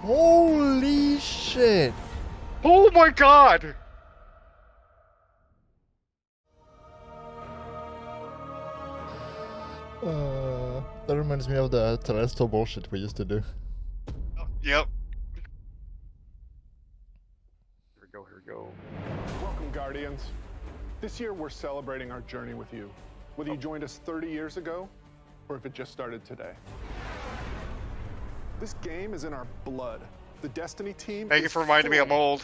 Holy shit! Oh my god! That reminds me of the terrestrial bullshit we used to do. Yep. Here we go, here we go. Welcome, Guardians. This year, we're celebrating our journey with you, whether you joined us 30 years ago or if it just started today. This game is in our blood. The Destiny team. Thank you for reminding me I'm old.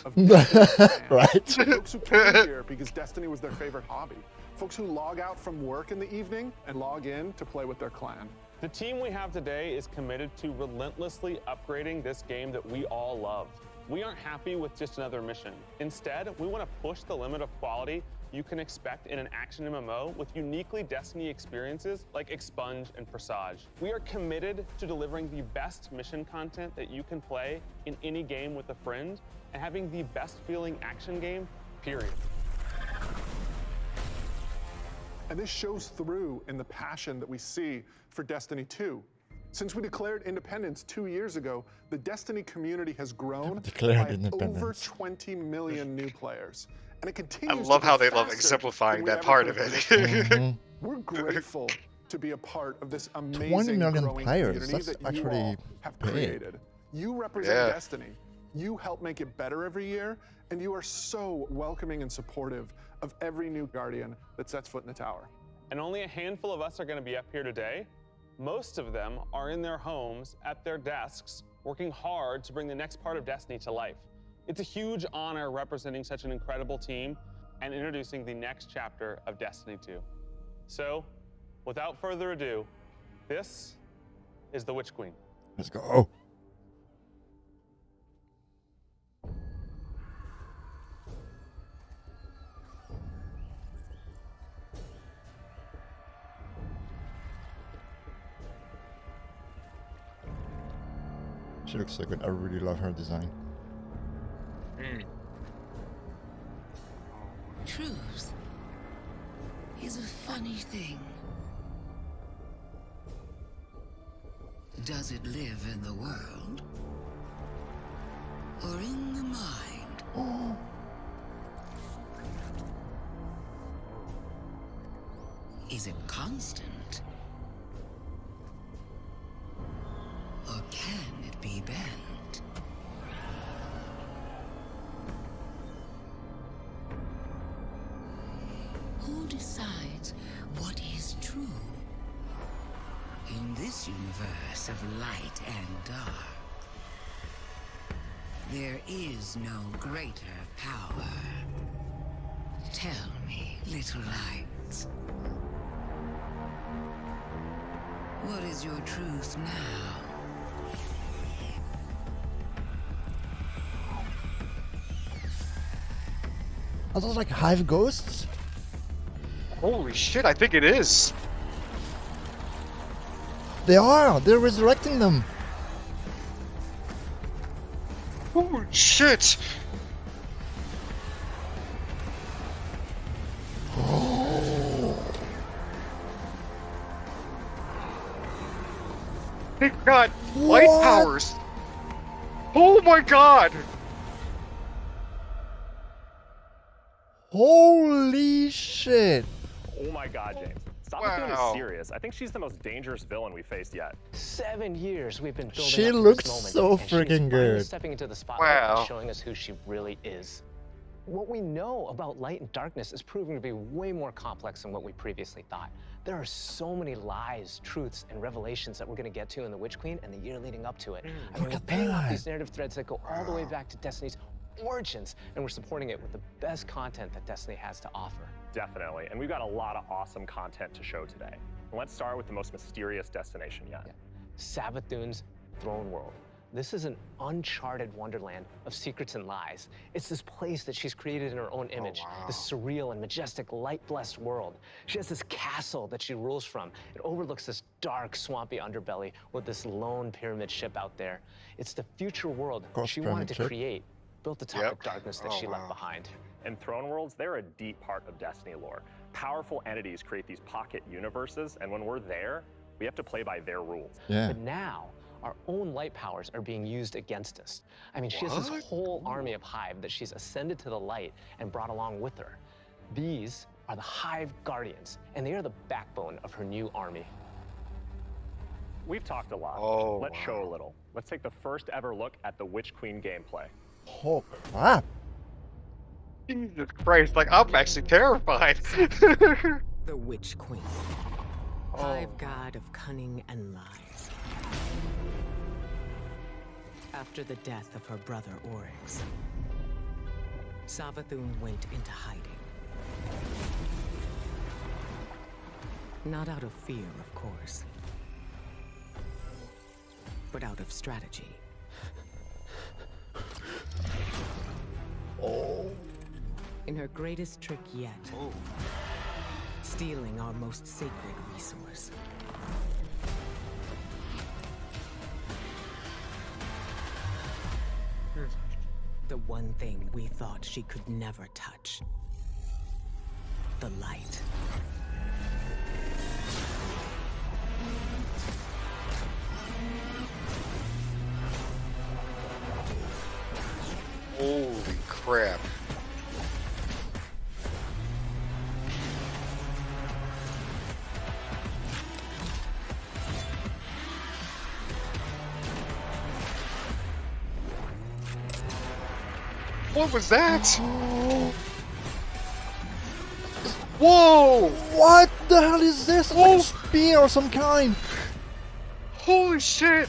Right? Folks who came here because Destiny was their favorite hobby. Folks who log out from work in the evening and log in to play with their clan. The team we have today is committed to relentlessly upgrading this game that we all love. We aren't happy with just another mission. Instead, we want to push the limit of quality you can expect in an action MMO with uniquely Destiny experiences like Expunge and Presage. We are committed to delivering the best mission content that you can play in any game with a friend and having the best feeling action game, period. And this shows through in the passion that we see for Destiny 2. Since we declared independence 2 years ago, the Destiny community has grown by over 20 million new players. And it continues I love to how grow they love faster exemplifying than we that ever part could of have it. predicted. We're grateful to be a part of this 20 amazing million growing players, community that's that you actually all have big. created. You represent Yeah. Destiny. You help make it better every year, and you are so welcoming and supportive of every new Guardian that sets foot in the tower. And only a handful of us are going to be up here today. Most of them are in their homes, at their desks, working hard to bring the next part of Destiny to life. It's a huge honor representing such an incredible team and introducing the next chapter of Destiny 2. So, without further ado, this is the Witch Queen. Let's go. She looks so good. I really love her design. Truth is a funny thing. Does it live in the world or in the mind? Is it constant or can it be bent? Who decides what is true in this universe of light and dark? There is no greater power. Tell me, little lights. What is your truth now? Are those like hive ghosts? Holy shit, I think it is. They are! They're resurrecting them! Holy shit! They've got light What? powers. Oh my god! Holy shit! Oh my god, James. Stop Wow. being serious. I think she's the most dangerous villain we faced yet. 7 years we've been building She up to looks this moment, so and she's freaking finally good. stepping into the spotlight Wow. and showing us who she really is. What we know about light and darkness is proving to be way more complex than what we previously thought. There are so many lies, truths, and revelations that we're going to get to in The Witch Queen and the year leading up to it. I mean, Look we're at paying off that. these narrative threads that go all the way back to Destiny's origins, and we're supporting it with the best content that Destiny has to offer. Definitely. And we've got a lot of awesome content to show today. Let's start with the most mysterious destination yet. Savathun's throne world. This is an uncharted wonderland of secrets and lies. It's this place that she's created in her own image, this surreal and majestic light-blessed world. She has this castle that she rules from. It overlooks this dark, swampy underbelly with this lone pyramid ship out there. It's the future world course, she pyramid wanted to ship. create, built atop Yep. the darkness that she left behind. And throne worlds, they're a deep part of Destiny lore. Powerful entities create these pocket universes, and when we're there, we have to play by their rules. Yeah. But now, our own light powers are being used against us. I mean, she has this whole army of Hive that she's ascended to the light and brought along with her. These are the Hive Guardians, and they are the backbone of her new army. We've talked a lot. Let's show a little. Let's take the first ever look at the Witch Queen gameplay. Oh crap! Jesus Christ, like, I'm actually terrified. The Witch Queen. Hive god of cunning and lies. After the death of her brother Oryx, Savathun went into hiding. Not out of fear, of course, but out of strategy. In her greatest trick yet, stealing our most sacred resource. The one thing we thought she could never touch. The light. Holy crap. What was that? Whoa! What the hell is this? It's like a spear of some kind. Holy shit!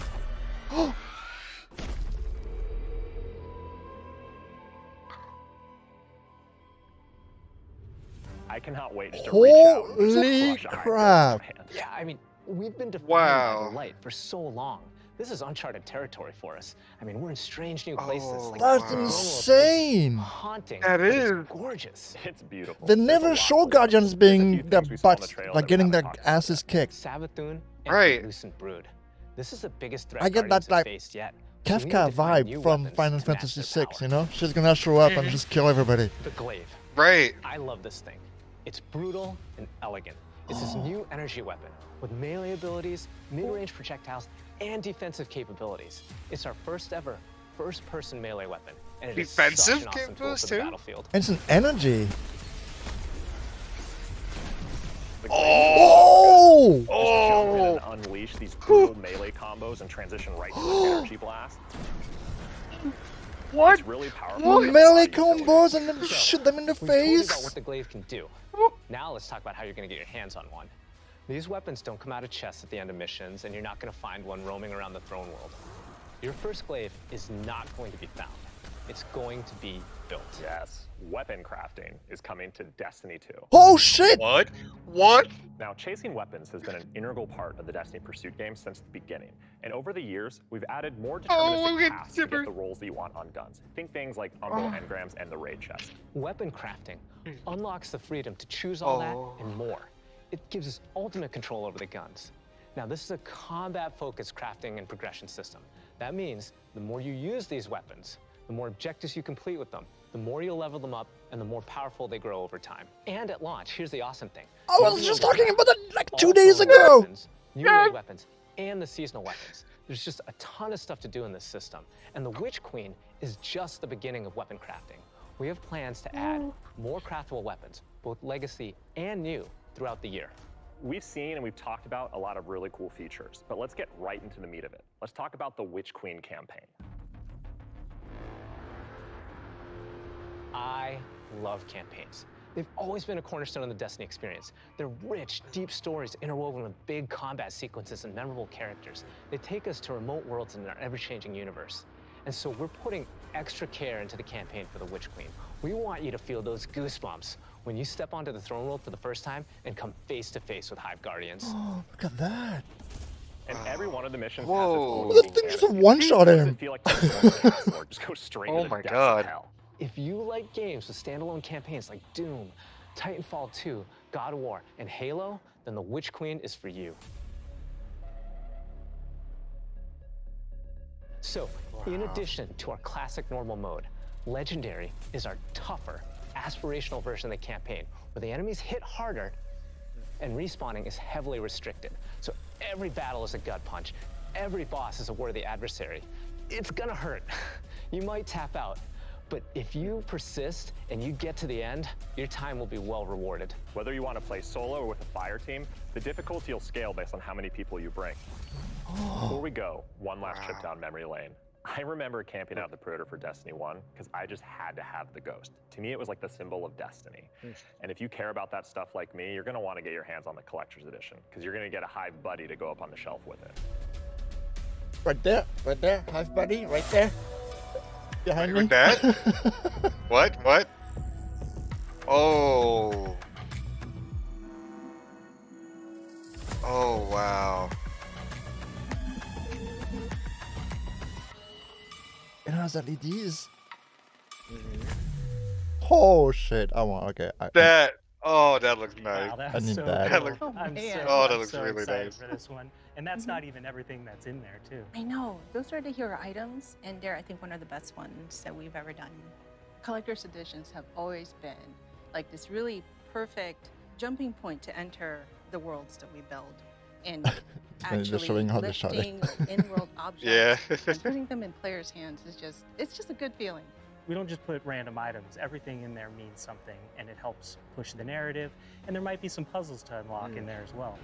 I cannot wait just to reach out and just Holy crush a Hive crap. Guardian from hand. Yeah, I mean, we've been defined Wow. by the light for so long. This is uncharted territory for us. I mean, we're in strange new places. Like That's the world is insane. haunting. That but it's is. gorgeous. It's beautiful. They There's a never lot show to Guardians it. There's a few being their things we saw on the butts, trail like that we getting their haven't talked about asses kicked. Savathun and Right. the Lucent Brood. This is the biggest threat I get Guardians that, like, have faced yet. So we need Kafka to find vibe new from weapons Final to match Fantasy their VI, power. you know? She's gonna show up and just kill everybody. The glaive. Right. I love this thing. It's brutal and elegant. It's this new energy weapon with melee abilities, mid-range projectiles, and defensive capabilities. It's our first ever first-person melee weapon, and it is such Defensive an awesome tool capabilities for the too? battlefield. And it's an energy. The Oh! Just jump in and unleash these brutal melee combos and transition right to an energy blast. What? It's really powerful. Melee combos and then shoot them in the We've told you about face. what the glaive can do. Now let's talk about how you're going to get your hands on one. These weapons don't come out of chests at the end of missions, and you're not going to find one roaming around the throne world. Your first glaive is not going to be found. It's going to be built. Yes, weapon crafting is coming to Destiny 2. Oh shit! What? What? Now, chasing weapons has been an integral part of the Destiny Pursuit game since the beginning. And over the years, we've added more deterministic look at paths to Zipper. get the rolls that you want on guns. Think things like Umbral engrams and the raid chest. Weapon crafting unlocks the freedom to choose all that Oh. and more. It gives us ultimate control over the guns. Now, this is a combat-focused crafting and progression system. That means the more you use these weapons, the more objectives you complete with them, the more you'll level them up, and the more powerful they grow over time. And at launch, here's the awesome thing. I was just talking about that like All 2 days throwaway ago. Weapons, new raid weapons, and the seasonal weapons. There's just a ton of stuff to do in this system. And the Witch Queen is just the beginning of weapon crafting. We have plans to add more craftable weapons, both legacy and new, throughout the year. We've seen and we've talked about a lot of really cool features, but let's get right into the meat of it. Let's talk about the Witch Queen campaign. I love campaigns. They've always been a cornerstone of the Destiny experience. They're rich, deep stories interwoven with big combat sequences and memorable characters. They take us to remote worlds in our ever-changing universe. And so we're putting extra care into the campaign for the Witch Queen. We want you to feel those goosebumps when you step onto the throne world for the first time and come face to face with Hive Guardians. Oh, look at that. And every one of the missions Whoa. has its own That unique thing just fantasy. one-shot Does it him. feel like taking on the castle or just go straight Oh into the my depths God. of hell? If you like games with standalone campaigns like Doom, Titanfall 2, God of War, and Halo, then the Witch Queen is for you. So, in addition to our classic normal mode, Legendary is our tougher, aspirational version of the campaign, where the enemies hit harder and respawning is heavily restricted. So every battle is a gut punch, Every boss is a worthy adversary. It's gonna hurt. You might tap out, but if you persist and you get to the end, your time will be well rewarded. Whether you want to play solo or with a fire team, the difficulty will scale based on how many people you bring. Before we go, one last trip down memory lane. I remember camping out the Predator for Destiny 1 because I just had to have the Ghost. To me, it was like the symbol of destiny. And if you care about that stuff like me, you're going to want to get your hands on the Collector's Edition because you're going to get a Hive Buddy to go up on the shelf with it. Right there, Hive Buddy, right there. Behind me. With that? What? Oh. Oh, wow. It has LEDs. Oh shit! I want. Okay. That looks nice. Wow, I that's need so that. That cool. looks- I'm that looks so really excited nice. for this one. And that's not even everything that's in there, too. I know. Those are the hero items, and they're, I think, one of the best ones that we've ever done. Collector's editions have always been like this really perfect jumping point to enter the worlds that we build. And actually showing how they shot it. lifting in-world objects and putting them in players' hands is it's just a good feeling. We don't just put random items. Everything in there means something, and it helps push the narrative. And there might be some puzzles to unlock in there as well.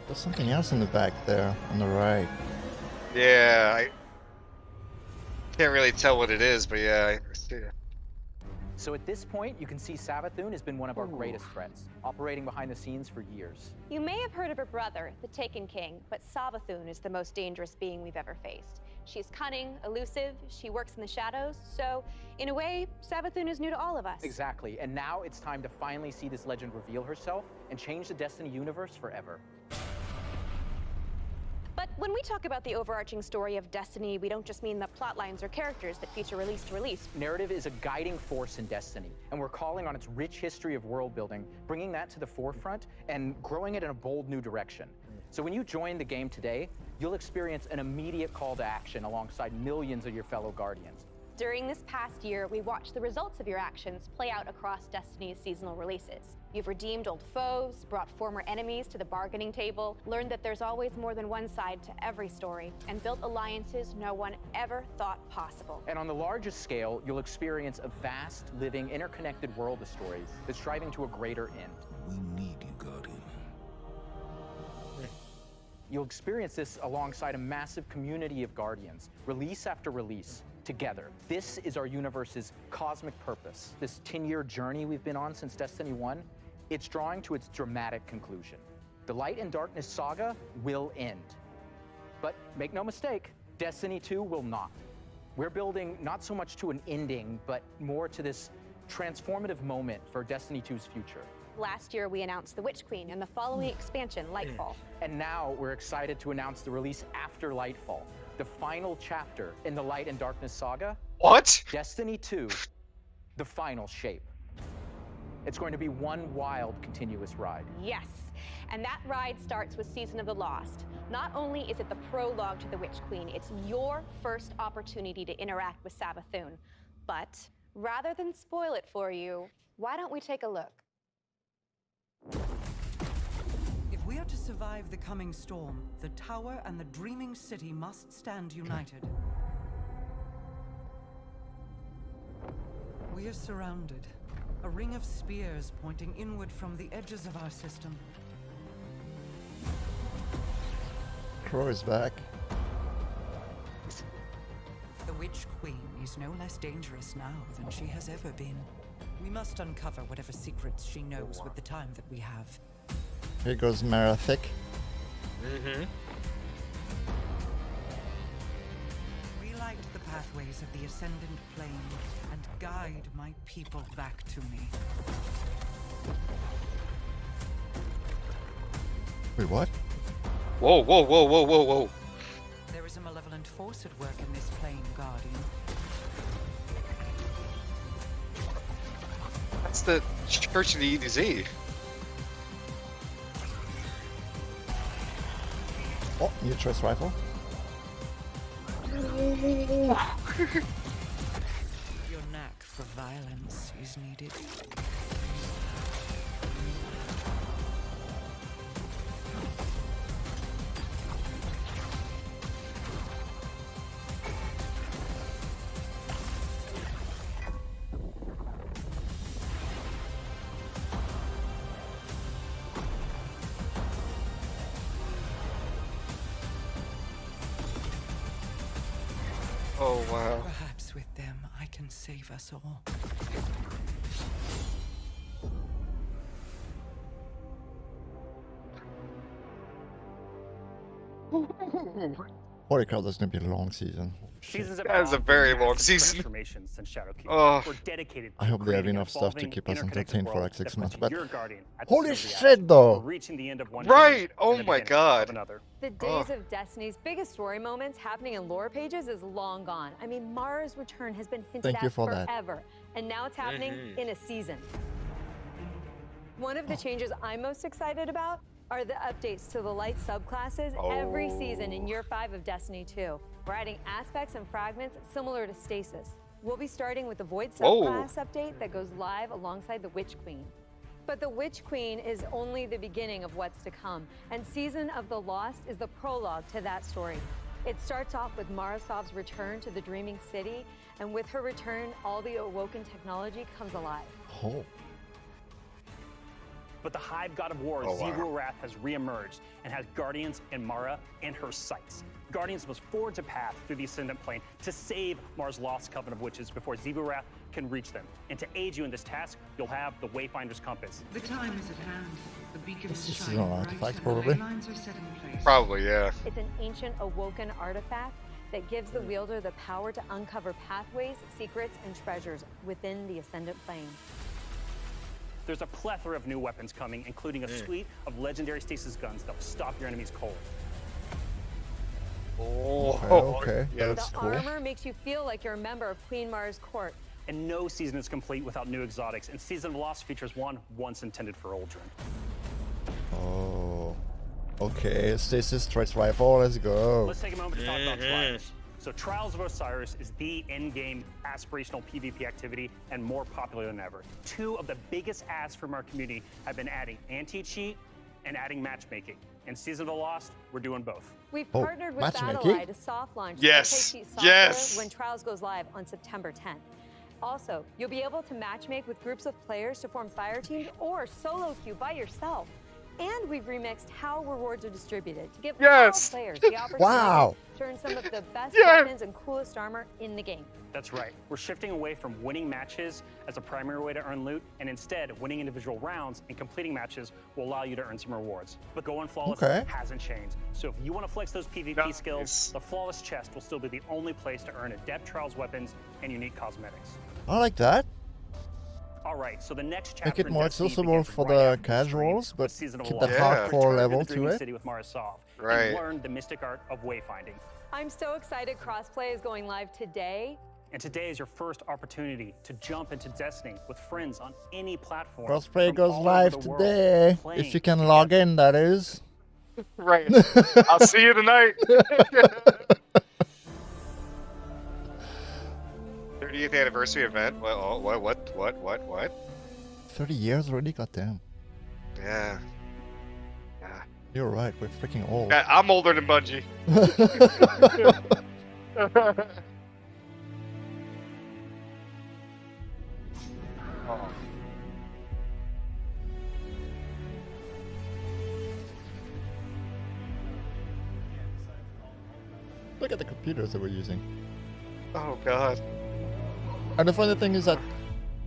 There's something else in the back there, on the right. Yeah, I can't really tell what it is, but yeah, I see it. So at this point, you can see Savathun has been one of our greatest threats, operating behind the scenes for years. You may have heard of her brother, the Taken King, but Savathun is the most dangerous being we've ever faced. She's cunning, elusive, she works in the shadows, so in a way, Savathun is new to all of us. Exactly, and now it's time to finally see this legend reveal herself and change the Destiny universe forever. But when we talk about the overarching story of Destiny, we don't just mean the plot lines or characters that feature release to release. Narrative is a guiding force in Destiny, and we're calling on its rich history of world building, bringing that to the forefront and growing it in a bold new direction. So when you join the game today, you'll experience an immediate call to action alongside millions of your fellow Guardians. During this past year, we watched the results of your actions play out across Destiny's seasonal releases. You've redeemed old foes, brought former enemies to the bargaining table, learned that there's always more than one side to every story, and built alliances no one ever thought possible. And on the largest scale, you'll experience a vast, living, interconnected world of stories that's striving to a greater end. We need you, Guardian. You'll experience this alongside a massive community of Guardians, release after release, together. This is our universe's cosmic purpose. This 10-year journey we've been on since Destiny 1, it's drawing to its dramatic conclusion. The Light and Darkness saga will end. But make no mistake, Destiny 2 will not. We're building not so much to an ending, but more to this transformative moment for Destiny 2's future. Last year, we announced the Witch Queen and the following expansion, Lightfall. And now we're excited to announce the release after Lightfall, the final chapter in the Light and Darkness saga. What? Destiny 2, the final shape. It's going to be one wild, continuous ride. Yes, and that ride starts with Season of the Lost. Not only is it the prologue to the Witch Queen, it's your first opportunity to interact with Savathun. But rather than spoil it for you, why don't we take a look? If we are to survive the coming storm, the tower and the dreaming city must stand united. We are surrounded. A ring of spears pointing inward from the edges of our system. Crow is back. The Witch Queen is no less dangerous now than she has ever been. We must uncover whatever secrets she knows with the time that we have. Here goes Marathic. Relight the pathways of the Ascendant Plane and guide my people back to me. Wait, what? Whoa, whoa, whoa, whoa, whoa, whoa. There is a malevolent force at work in this plane, Guardian. That's the Church of the EDZ. Oh, new choice rifle. Your knack for violence is needed. Oh, wow. Perhaps with them, I can save us all. Holy cow, that's gonna be a long season. Seasons of That is a Dawn very bring long massive season. transformations since Shadowkeep. Oh. We're dedicated I to hope they have creating enough stuff to evolving, keep us interconnected entertained for world like 6 that months. puts But your guardian at the holy center of the shit, action. though! We're reaching the end of one Right. journey Oh and the my beginning God. of another. The days of Destiny's biggest story moments happening in lore pages is long gone. I mean, Mara's return has been hinted Thank you at for that. forever, and now it's happening in a season. One of the changes I'm most excited about are the updates to the light subclasses every season in Year 5 of Destiny 2. We're adding aspects and fragments similar to Stasis. We'll be starting with the Void subclass update that goes live alongside the Witch Queen. But the Witch Queen is only the beginning of what's to come, and Season of the Lost is the prologue to that story. It starts off with Marasov's return to the Dreaming City, and with her return, all the Awoken technology comes alive. Oh. But the Hive God of War, Zero Wrath, has reemerged and has Guardians and Mara in her sights. Guardians must forge a path through the Ascendant Plane to save Mara's lost coven of witches before Zero Wrath can reach them. And to aid you in this task, you'll have the Wayfinder's Compass. The time is at hand. The beacons This is shine an bright artifact, and probably. the lines are set in place. Probably, yeah. It's an ancient Awoken artifact that gives the wielder the power to uncover pathways, secrets, and treasures within the Ascendant Plane. There's a plethora of new weapons coming, including a suite of legendary stasis guns that will stop your enemies cold. Okay. Yeah, That's The cool. armor makes you feel like you're a member of Queen Mara's court. And no season is complete without new exotics, and Season of Lost features one once intended for Aldrin. Oh. Okay, Stasis Strikes Rifle, let's go. Let's take a moment to talk about Trials. So Trials of Osiris is the endgame aspirational PvP activity and more popular than ever. Two of the biggest asks from our community have been adding anti-cheat and adding matchmaking. In Season of the Lost, we're doing both. We've Oh, partnered with matchmaking? Battle.eye to soft launch Yes, anti-cheat software yes. when Trials goes live on September 10th. Also, you'll be able to matchmake with groups of players to form fire teams or solo queue by yourself. And we've remixed how rewards are distributed to give all players the opportunity to earn some of the best weapons and coolest armor in the game. That's right. We're shifting away from winning matches as a primary way to earn loot, and instead, winning individual rounds and completing matches will allow you to earn some rewards. But going flawless hasn't changed. So if you want to flex those PvP skills, the flawless chest will still be the only place to earn adept trials weapons and unique cosmetics. I like that. All right, so the next chapter Make it in more Destiny accessible begins for right the after stream casuals, with but Season of keep the that Lost. hardcore Return level the to Dreaming it. City with Marasov Right. and learn the mystic art of wayfinding. I'm so excited crossplay is going live today. And today is your first opportunity to jump into Destiny with friends on any platform. Crossplay from goes all over live the world, today. playing If you can log in, that is. Right. I'll see you tonight. 30th anniversary event. What? 30 years already? Goddamn. Yeah. You're right, we're freaking old. Yeah, I'm older than Bungie. Oh. Look at the computers that we're using. Oh god. And the funny thing is that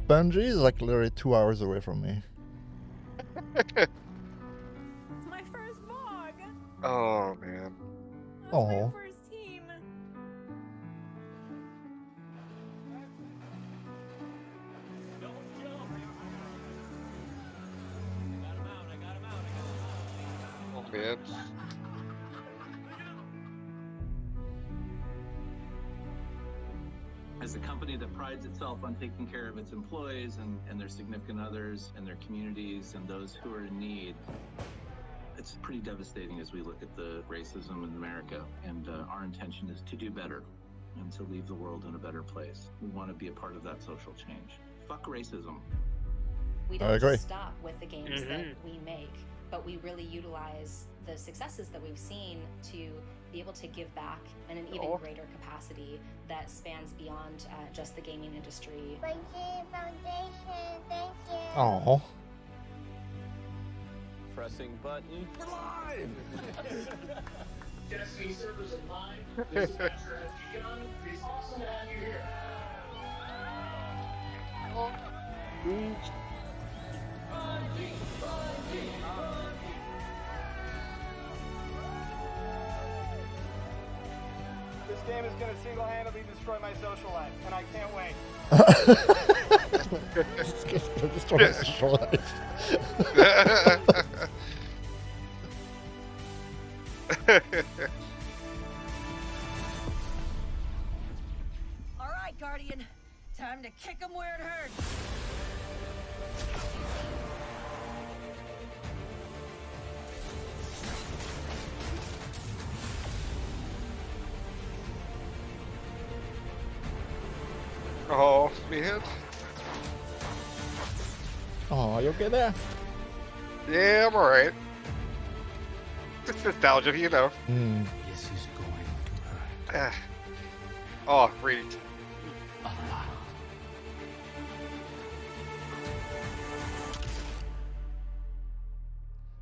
Bungie is like literally 2 hours away from me. It's my first vlog. Oh man. Oh. First team. Oh man. As a company that prides itself on taking care of its employees and their significant others and their communities and those who are in need, it's pretty devastating as we look at the racism in America. And our intention is to do better and to leave the world in a better place. We want to be a part of that social change. Fuck racism. We I don't agree. just stop with the games that we make, but we really utilize the successes that we've seen to be able to give back in an even greater capacity that spans beyond just the gaming industry. Foundation, thank you. Oh. Pressing button. We're live! Destiny servers are live. This is Master FGO. This game is going to single-handedly destroy my social life, and I can't wait. Destroy my social life. All right, Guardian. Time to kick him where it hurts. Oh, man. Oh, you okay there? Yeah, I'm alright. It's nostalgia, you know. This is going to hurt. Oh, read.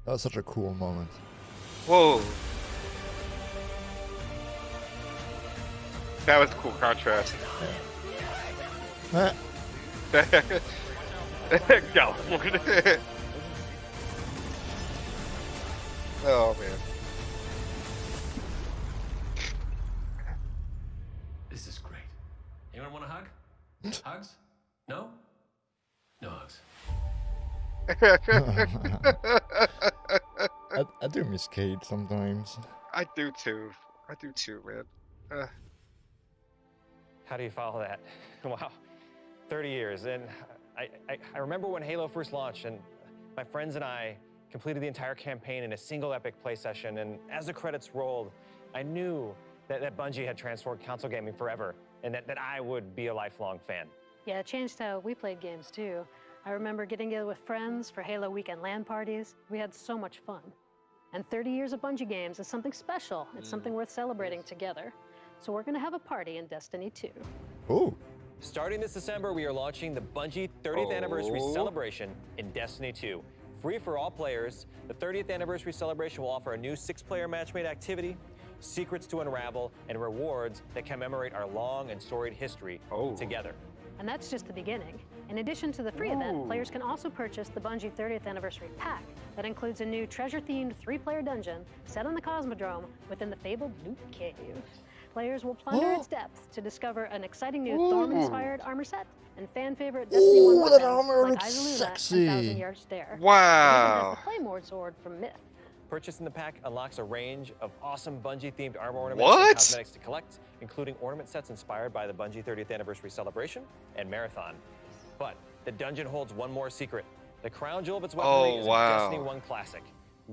That was such a cool moment. Whoa. That was a cool contrast. California. Oh man. This is great. Anyone want a hug? Hugs? No? No hugs. I do miss Cade sometimes. I do too. I do too, man. How do you follow that? Wow, 30 years. And I remember when Halo first launched, and my friends and I completed the entire campaign in a single epic play session. And as the credits rolled, I knew that Bungie had transformed console gaming forever, and that I would be a lifelong fan. Yeah, it changed how we played games too. I remember getting together with friends for Halo weekend LAN parties. We had so much fun. And 30 years of Bungie games is something special. It's something worth celebrating together. So we're gonna have a party in Destiny 2. Ooh. Starting this December, we are launching the Bungie 30th Anniversary Celebration in Destiny 2. Free for all players, the 30th Anniversary Celebration will offer a new 6-player matchmade activity, secrets to unravel, and rewards that commemorate our long and storied history together. And that's just the beginning. In addition to the free event, players can also purchase the Bungie 30th Anniversary Pack that includes a new treasure-themed 3-player dungeon set on the Cosmodrome within the fabled Loot Cave. Players will plunder its depths to discover an exciting new Thorm-inspired armor set and fan-favorite Destiny 1 weapons that armor like looks Izaluna sexy. and Thousand Yard Stare. Wow. It even has the Claymore sword from Myth. Purchasing the pack unlocks a range of awesome Bungie-themed armor ornaments What? and cosmetics to collect, including ornament sets inspired by the Bungie 30th Anniversary Celebration and Marathon. But the dungeon holds one more secret. The crown jewel of its weaponry is a Destiny 1 classic.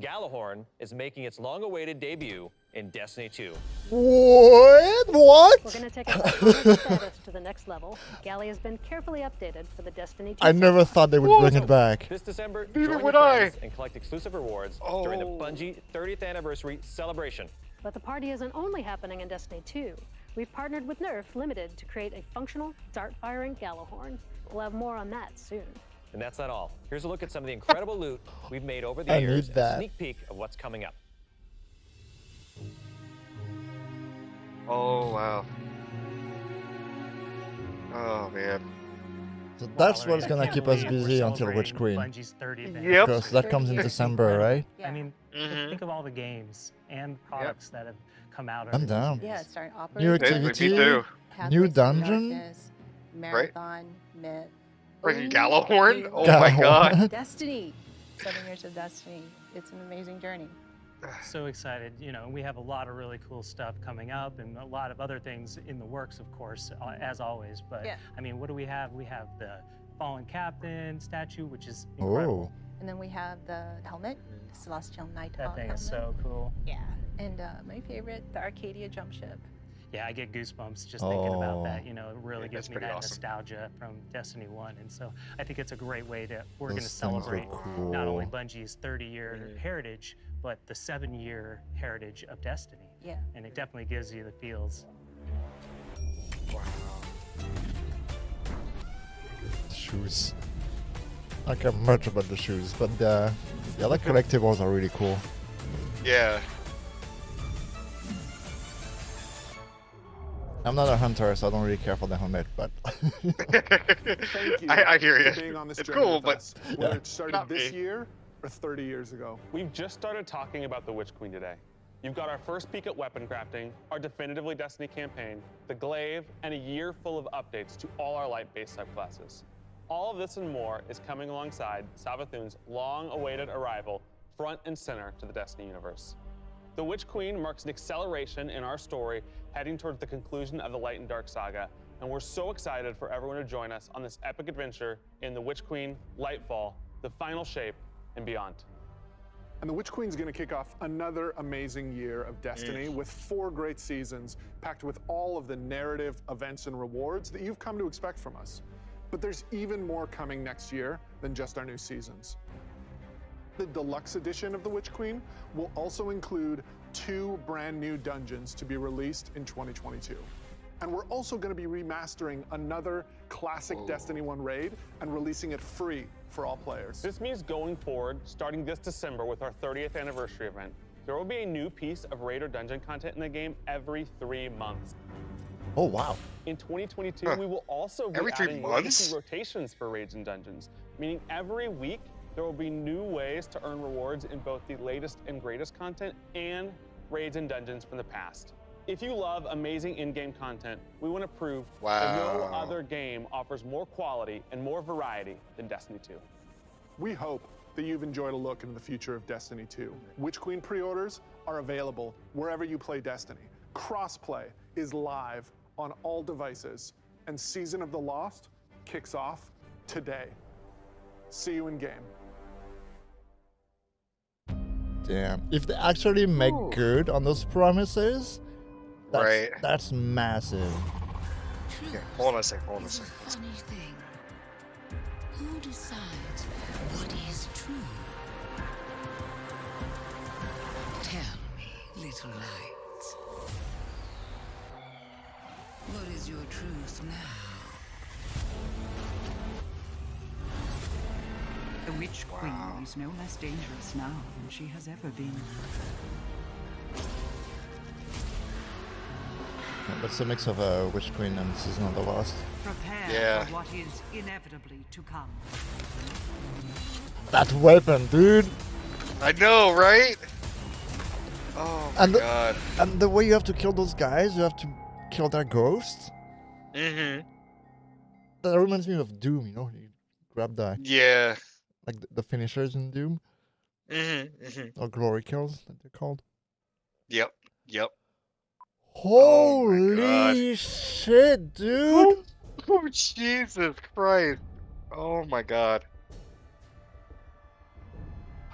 Gallahorn is making its long-awaited debut in Destiny 2. What? We're going to take our iconic status to the next level. Galley has been carefully updated for the Destiny 2. I never thought they would bring it back. This December, Neither join would your I. friends and collect exclusive rewards during the Bungie 30th Anniversary Celebration. But the party isn't only happening in Destiny 2. We've partnered with Nerf Limited to create a functional, dart-firing Gallahorn. We'll have more on that soon. And that's not all. Here's a look at some of the incredible loot we've made over the I years, need and that. a sneak peek of what's coming up. Oh wow. Oh man. So that's what's gonna keep us busy until Witch Queen. Bungie's 30th Yep. Because that comes in December, right? I mean, think of all the games and products that have come out. I'm over the down. Yeah, years. starting New Operator. activity, too. new dungeon. Marathon, Myth. Freaking Ooh, Gallahorn? Oh my god. Destiny. 7 years of Destiny. It's an amazing journey. So excited. You know, we have a lot of really cool stuff coming up and a lot of other things in the works, of course, as always. But Yeah. I mean, what do we have? We have the Fallen Captain statue, which is incredible. And then we have the helmet, Celestial Nighthawk That thing helmet. is so cool. Yeah. And my favorite, the Arcadia jump ship. Yeah, I get goosebumps just thinking about that. Oh. You know, it really gives me pretty that awesome. nostalgia from Destiny 1. And so I think it's a great way to, we're going to Those things are celebrate not only cool. Bungie's 30-year heritage, but the 7-year heritage of Destiny. Yeah. And it definitely gives you the feels. The shoes. I don't care much about the shoes, but the other collectibles are really cool. Yeah. I'm not a hunter, so I don't really care for the helmet, but Thank you I hear you. for being on this It's journey cool, with but us, whether yeah. it started Not this me. year or 30 years ago. We've just started talking about the Witch Queen today. You've got our first peek at weapon crafting, our definitively Destiny campaign, the glaive, and a year full of updates to all our light-based subclasses. All of this and more is coming alongside Savathun's long-awaited arrival front and center to the Destiny universe. The Witch Queen marks an acceleration in our story heading towards the conclusion of the Light and Dark saga, and we're so excited for everyone to join us on this epic adventure in the Witch Queen, Lightfall, the final shape, and beyond. And the Witch Queen's gonna kick off another amazing year of Destiny with 4 great seasons packed with all of the narrative, events, and rewards that you've come to expect from us. But there's even more coming next year than just our new seasons. The deluxe edition of the Witch Queen will also include 2 brand new dungeons to be released in 2022. And we're also going to be remastering another classic Destiny 1 raid and releasing it free for all players. This means going forward, starting this December with our 30th anniversary event, there will be a new piece of raid or dungeon content in the game every 3 months. Oh, wow. In 2022, we will also be Every 3 adding months? legacy rotations for raids and dungeons, meaning every week there will be new ways to earn rewards in both the latest and greatest content and raids and dungeons from the past. If you love amazing in-game content, we want to prove that no Wow. other game offers more quality and more variety than Destiny 2. We hope that you've enjoyed a look into the future of Destiny 2. Witch Queen pre-orders are available wherever you play Destiny. Crossplay is live on all devices, and Season of the Lost kicks off today. See you in game. Damn. If they actually make good on those promises, Right. That's massive. Yeah, hold on a second. Funny thing. Who decides what is true? Tell me, little light. What is your truth now? The Witch Queen is no less dangerous now than she has ever been. That's a mix of Witch Queen and Season of the Lost. Prepare for what is inevitably to come. That weapon, dude! I know, right? Oh my god. And the way you have to kill those guys, you have to kill their ghosts. Mm-hmm. That reminds me of Doom, you know? You grab the... Yeah. Like the finishers in Doom. Mm-hmm. Mm-hmm. Or glory kills, that they're called. Yep. Holy shit, dude! Oh, Jesus Christ. Oh my god.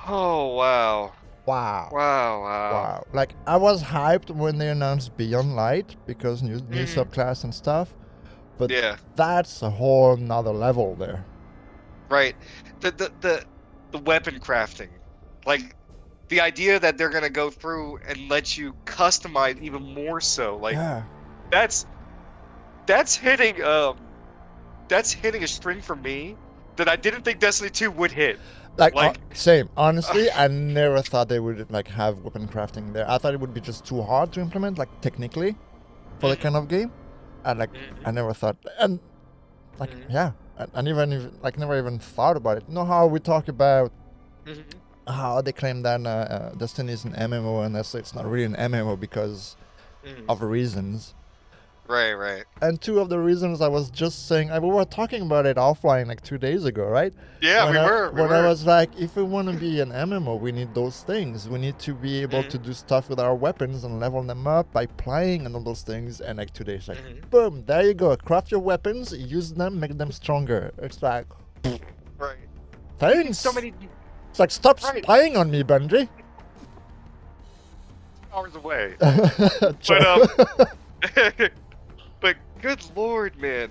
Oh, wow. Wow. Like, I was hyped when they announced Beyond Light, because new subclass and stuff. But that's a whole nother level there. Right. The weapon crafting. Like, the idea that they're gonna go through and let you customize even more so, like that's hitting a string for me that I didn't think Destiny 2 would hit. Like same. Honestly, I never thought they would like have weapon crafting there. I thought it would be just too hard to implement, like technically, for the kind of game. And like I never thought, and like I never even thought about it. You know how we talk about how they claim that Destiny is an MMO, and it's not really an MMO because of reasons. Right. And 2 of the reasons I was just saying, we were talking about it offline like 2 days ago, right? Yeah, we were. I was like, if we want to be an MMO, we need those things. We need to be able to do stuff with our weapons and level them up by playing and all those things. And like 2 days, like, boom, there you go. Craft your weapons, use them, make them stronger. It's like, right. Thanks. So many. It's like, stop spying on me, Bungie. Hours away. But but good lord, man,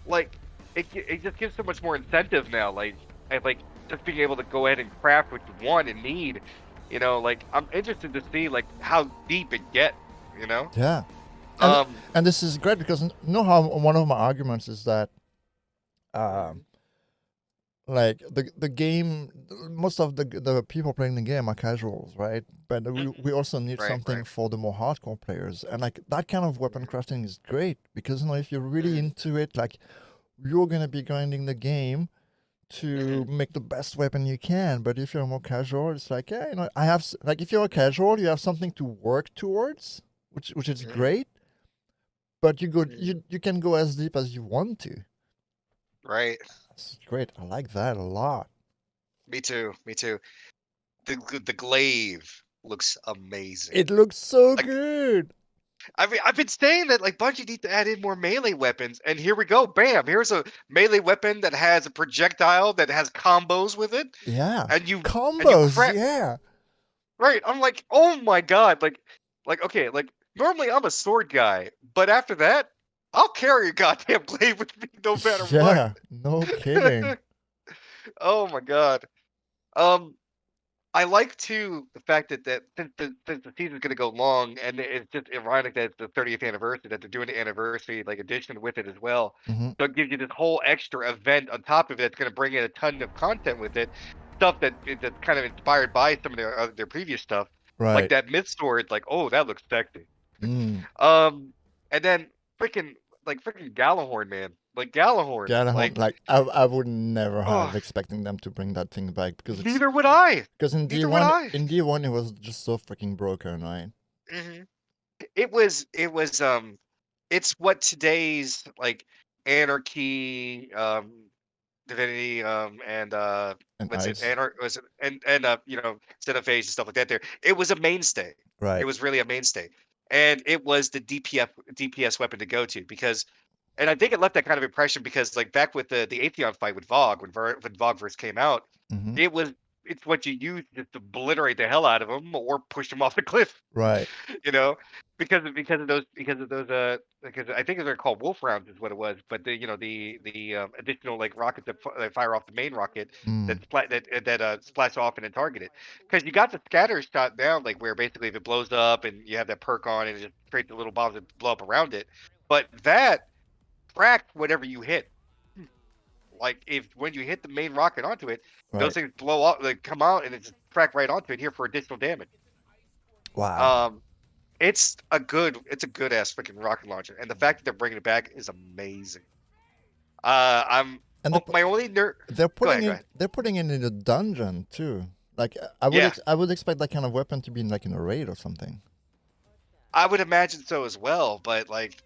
like it just gives so much more incentive now. Like just being able to go ahead and craft what you want and need. You know, like I'm interested to see like how deep it gets. You know. Yeah. And this is great because you know how one of my arguments is that like the game, most of the people playing the game are casuals, right? But we also need something for the more hardcore players, and like that kind of weapon crafting is great because if you're really into it, like you're gonna be grinding the game to make the best weapon you can. But if you're more casual, it's like I have like if you're a casual, you have something to work towards, which is great. But you can go as deep as you want to. Right. That's great. I like that a lot. Me too. Me too. The glaive looks amazing. It looks so good. I mean, I've been saying that like Bungie needs to add in more melee weapons, and here we go. Bam! Here's a melee weapon that has a projectile that has combos with it. Yeah. And you combos. Yeah. Right. I'm like, oh my god. Like okay. Like normally I'm a sword guy, but after that, I'll carry a goddamn glaive with me no matter what. Yeah. No kidding. Oh my god. I like too the fact that since the season's gonna go long, and it's just ironic that it's the 30th anniversary that they're doing the anniversary like edition with it as well. So it gives you this whole extra event on top of it. That's gonna bring in a ton of content with it, stuff that's kind of inspired by some of their previous stuff, like Right. that myth sword. Like, oh, that looks sexy. Mm. And then freaking Galahorn, man, like Galahorn, Like I would never have expecting them to bring that thing back because neither would I. Because in Neither would I. D1 it was just so freaking broken, right? It was it's what today's like anarchy, divinity, and And what's it, ice. was it, and Xenophage and stuff like that. There, it was a mainstay. Right. It was really a mainstay, and it was the DPS weapon to go to because, and I think it left that kind of impression because like back with the Atheon fight with Vogue when Vogue first came out, it's what you use just to obliterate the hell out of them or push them off the cliff. Right. Because of those because I think they're called wolf rounds is what it was, but the additional like rockets that fire off the main rocket that splash off and then target it, because you got the scatter shot down like where basically if it blows up and you have that perk on and it just creates the little bombs that blow up around it, but that tracks whatever you hit. Like when you hit the main rocket onto it, those things blow up, like come out and it's track right onto it here for additional damage. Wow. It's a good ass freaking rocket launcher, and the fact that they're bringing it back is amazing. My only they're putting it in a dungeon too. Like I would expect that kind of weapon to be in a raid or something. I would imagine so as well, but like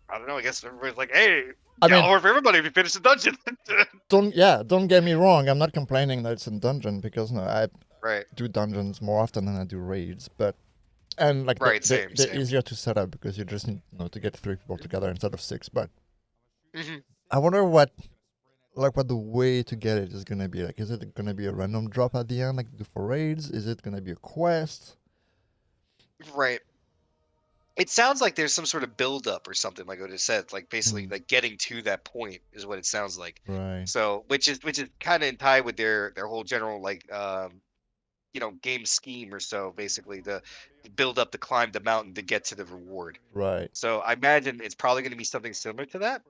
I don't know. I guess everybody's like, "Hey, or for everybody, if you finish the dungeon." Don't get me wrong. I'm not complaining that it's in dungeon because I do dungeons more often than I do raids, but. And they're easier to set up because you just need to get 3 people together instead of 6. But I wonder what the way to get it is gonna be. Like, is it gonna be a random drop at the end, like do for raids? Is it gonna be a quest? Right. It sounds like there's some sort of build up or something, like what it said. Like basically, like getting to that point is what it sounds like. Right. So, which is kind of in tie with their whole general game scheme or so. Basically, the build up to climb the mountain to get to the reward. Right. So I imagine it's probably going to be something similar to that.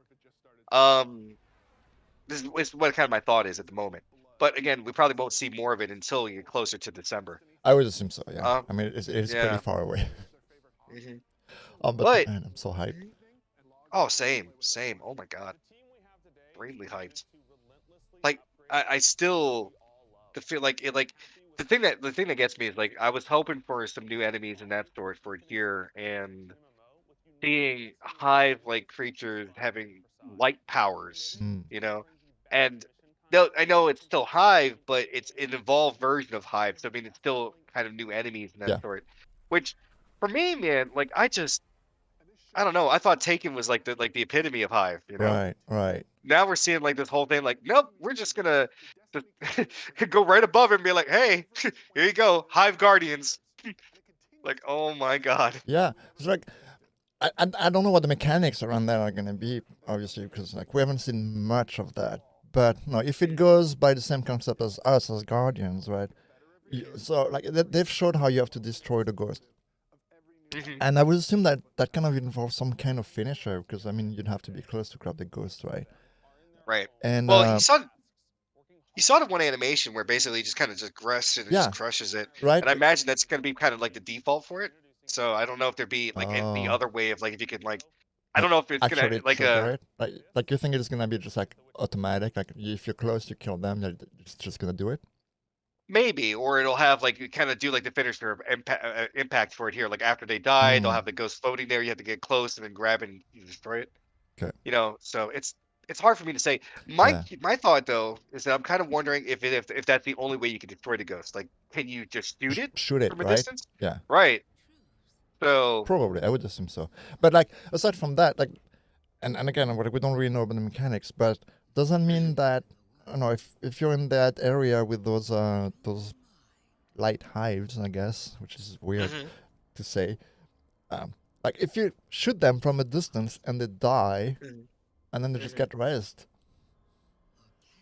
This is what kind of my thought is at the moment. But again, we probably won't see more of it until you get closer to December. I would assume so. Yeah. I mean, it's pretty far away. But man, I'm so hyped. Oh, same. Oh my god, extremely hyped. Like I still feel like it. Like the thing that gets me is like I was hoping for some new enemies in that sort for here, and seeing hive like creatures having light powers, and no, I know it's still hive, but it's an evolved version of hive. So I mean, it's still kind of new enemies in that sort. Which for me, man, like I don't know. I thought Taken was like the epitome of hive. Right. Now we're seeing like this whole thing. Like, nope, we're just gonna go right above it and be like, hey, here you go, Hive Guardians. Like, oh my god. Yeah, it's like I don't know what the mechanics around that are gonna be, obviously, because like we haven't seen much of that. But no, if it goes by the same concept as us as Guardians, right? So like they've showed how you have to destroy the ghost. And I would assume that kind of involves some kind of finisher, because I mean you'd have to be close to grab the ghost, right? Right. And well, you saw. You saw the one animation where basically he just kind of just grasps it and just crushes it, right. and I imagine that's going to be kind of like the default for it. So I don't know if there'd be like any other way of like if you could like, I don't know if it's gonna actually like trigger it. Like you think it's gonna be just like automatic, like if you're close to kill them, it's just gonna do it. Maybe, or it'll have like kind of do like the finisher impact for it here. Like after they die, they'll have the ghost floating there. You have to get close and then grab it and you destroy it. Okay. You know, so it's hard for me to say. My thought though is that I'm kind of wondering if that's the only way you can destroy the ghost. Like, can you just shoot it from a right? distance? Yeah. Right. So probably I would assume so. But like aside from that, like, and again, we don't really know about the mechanics, but doesn't mean that I don't know if you're in that area with those light hives, I guess, which is weird to say. Like if you shoot them from a distance and they die, and then they just get rest.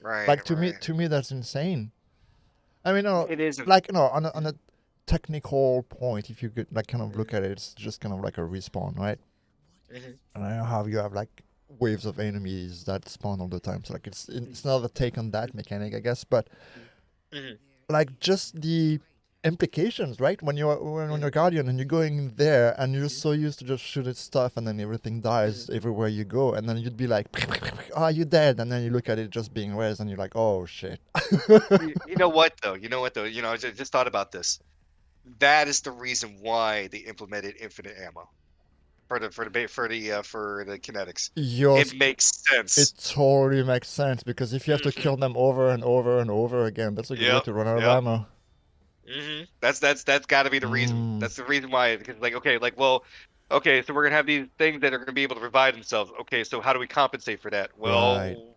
Right. Like to me that's insane. I mean, no, it is like no on a technical point, if you could like kind of look at it, it's just kind of like a respawn, right? And I know how you have like waves of enemies that spawn all the time, so like it's not a take on that mechanic, I guess, but like just the implications, right? When you're Guardian and you're going there and you're so used to just shooting stuff and then everything dies everywhere you go, and then you'd be like, "Ah, you're dead," and then you look at it just being res, and you're like, "Oh shit." You know what though? You know, I just thought about this. That is the reason why they implemented infinite ammo for the kinetics. It makes sense. It totally makes sense, because if you have to kill them over and over and over again, that's a good way to run out of ammo. That's got to be the reason. That's the reason why. Because like, okay, so we're gonna have these things that are gonna be able to revive themselves. Okay, so how do we compensate for that? Well,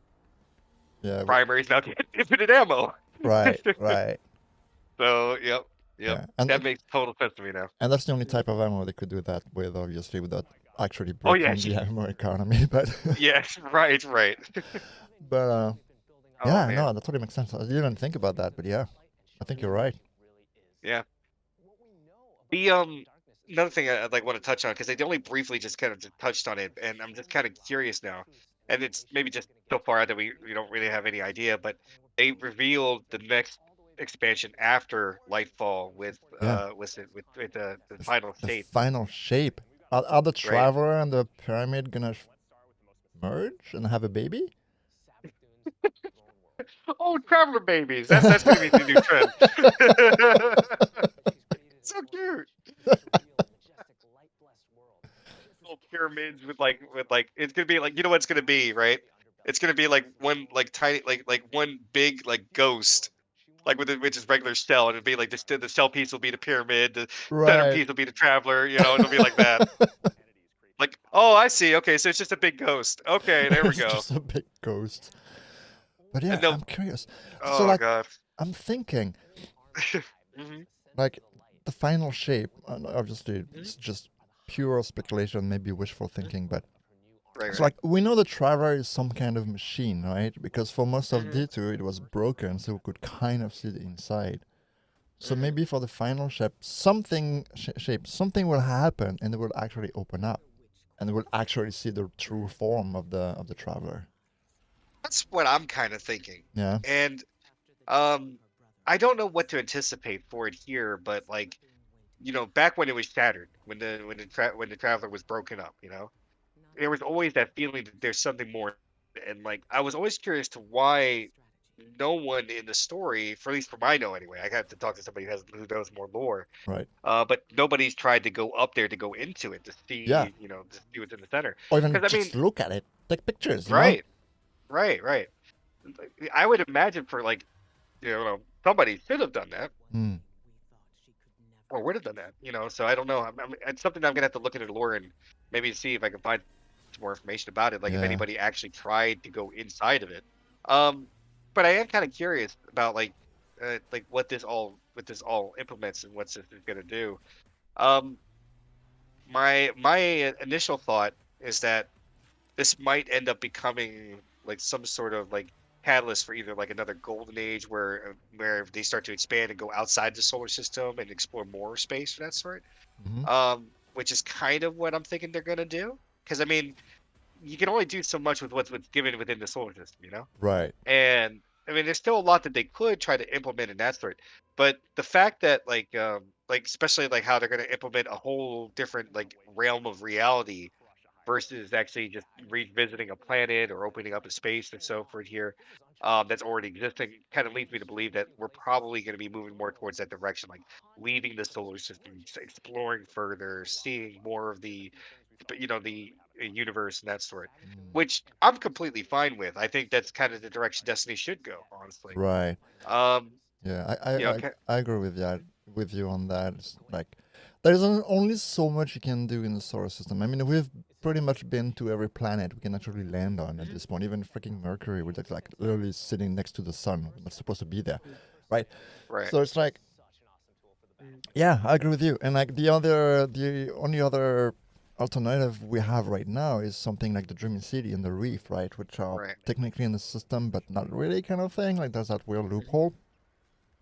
primary's now getting infinite ammo. Right. So, yep. And that makes total sense to me now. And that's the only type of ammo they could do that with, obviously, without actually breaking the ammo economy. But yes, right. But no, that totally makes sense. I didn't even think about that, but yeah, I think you're right. Yeah. The another thing I'd like want to touch on, because they only briefly just kind of touched on it, and I'm just kind of curious now, and it's maybe just so far out that we don't really have any idea, but they revealed the next expansion after Lightfall with the final shape. Final shape. Are the Traveler and the Pyramid gonna merge and have a baby? Oh, Traveler babies! That's gonna be the new trend. So cute. Little pyramids with like it's gonna be like, you know what it's gonna be, right? It's gonna be like one like tiny like one big like ghost, like which is regular shell, and it'd be like the shell piece will be the pyramid, the center piece will be the Traveler. You know, it'll be like that. Like, oh, I see. Okay, so it's just a big ghost. Okay, there we go. Just a big ghost. But yeah, I'm curious. Oh, so like, God. I'm thinking, like the final shape. Obviously, it's just pure speculation, maybe wishful thinking, but so like we know the Traveler is some kind of machine, right? Because for most of D2 it was broken, so we could kind of see the inside. So maybe for the final shape, something will happen, and it will actually open up, and we'll actually see the true form of the Traveler. That's what I'm kind of thinking. Yeah. And I don't know what to anticipate for it here, but like, you know, back when it was shattered, when the Traveler was broken up, you know, there was always that feeling that there's something more, and like I was always curious to why no one in the story, for at least from I know anyway, I have to talk to somebody who knows more lore. Right. But nobody's tried to go up there to go into it to see, you know, to see what's in the center. Or even just look at it, take pictures. You Right. know? Right. I would imagine for like, you know, somebody should have done that. Or would have done that, you know. So I don't know. It's something I'm gonna have to look into the lore and maybe see if I can find some more information about it. Like if anybody actually tried to go inside of it. But I am kind of curious about like what this all implements and what's this is gonna do. My initial thought is that this might end up becoming like some sort of like catalyst for either like another golden age where they start to expand and go outside the solar system and explore more space of that sort. Which is kind of what I'm thinking they're gonna do. Because I mean, you can only do so much with what's given within the solar system, you know. Right. And I mean, there's still a lot that they could try to implement in that sort. But the fact that like especially like how they're going to implement a whole different like realm of reality versus actually just revisiting a planet or opening up a space and so forth here, that's already existing, kind of leads me to believe that we're probably going to be moving more towards that direction, like leaving the solar system, exploring further, seeing more of the, the universe and that sort, which I'm completely fine with. I think that's kind of the direction Destiny should go, honestly. Right. Um, Yeah, you know, ca- I agree with that, with you on that. It's like there's only so much you can do in the solar system. I mean, we've pretty much been to every planet we can actually land on at this point. Even freaking Mercury, which is like literally sitting next to the sun, not supposed to be there, right? Right. So it's like, yeah, I agree with you. And like the only other alternative we have right now is something like the Dreaming City and the Reef, right? Which are Right. technically in the system, but not really, kind of thing. Like there's that weird loophole.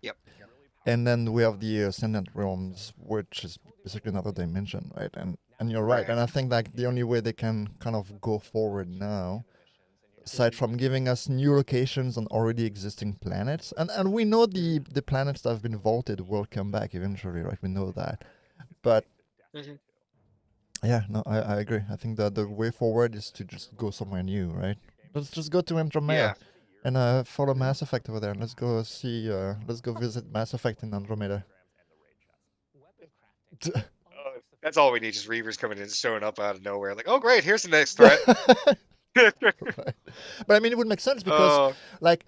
Yep. And then we have the Ascendant Realms, which is basically another dimension, right? And you're right. And I think like the only way they can kind of go forward now, aside from giving us new locations on already existing planets, and we know the planets that have been vaulted will come back eventually, right? We know that. But yeah, no, I agree. I think that the way forward is to just go somewhere new, right? Let's just go to Andromeda. Yeah. And follow Mass Effect over there. Let's go see. Let's go visit Mass Effect in Andromeda. That's all we need, just Reavers coming in and showing up out of nowhere. Like, oh great, here's the next threat. Right. But I mean, it would make sense because, like,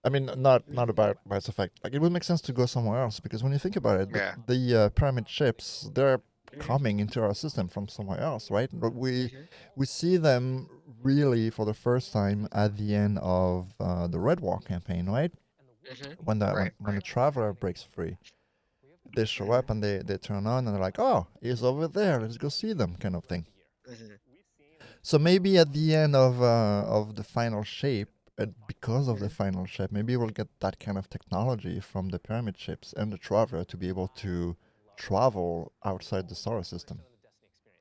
I mean, not about Mass Effect. Like, it would make sense to go somewhere else because when you think about it, the pyramid ships, they're coming into our system from somewhere else, right? But we see them really for the first time at the end of the Red War campaign, right? When the Traveler breaks free, they show up and they turn on and they're like, oh, he's over there, let's go see them, kind of thing. So maybe at the end of the final shape, because of the final shape, maybe we'll get that kind of technology from the pyramid ships and the Traveler to be able to travel outside the solar system.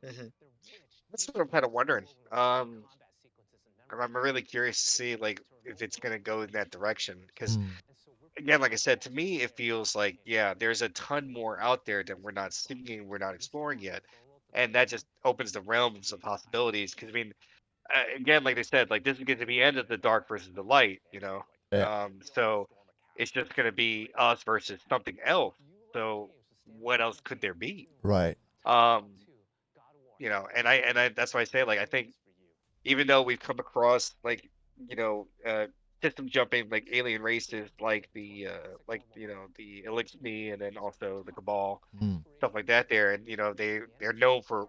That's what I'm kind of wondering. I'm really curious to see like if it's gonna go in that direction because again, like I said, to me it feels like there's a ton more out there that we're not seeing, we're not exploring yet, and that just opens the realms of possibilities. Because I mean, again, like I said, like this is going to be end of the dark versus the light, Yeah. So it's just going to be us versus something else. So what else could there be? Right. And I that's why I say like I think even though we've come across like system jumping like alien races like the Elixir and then also the Cabal, stuff like that there, and they're known for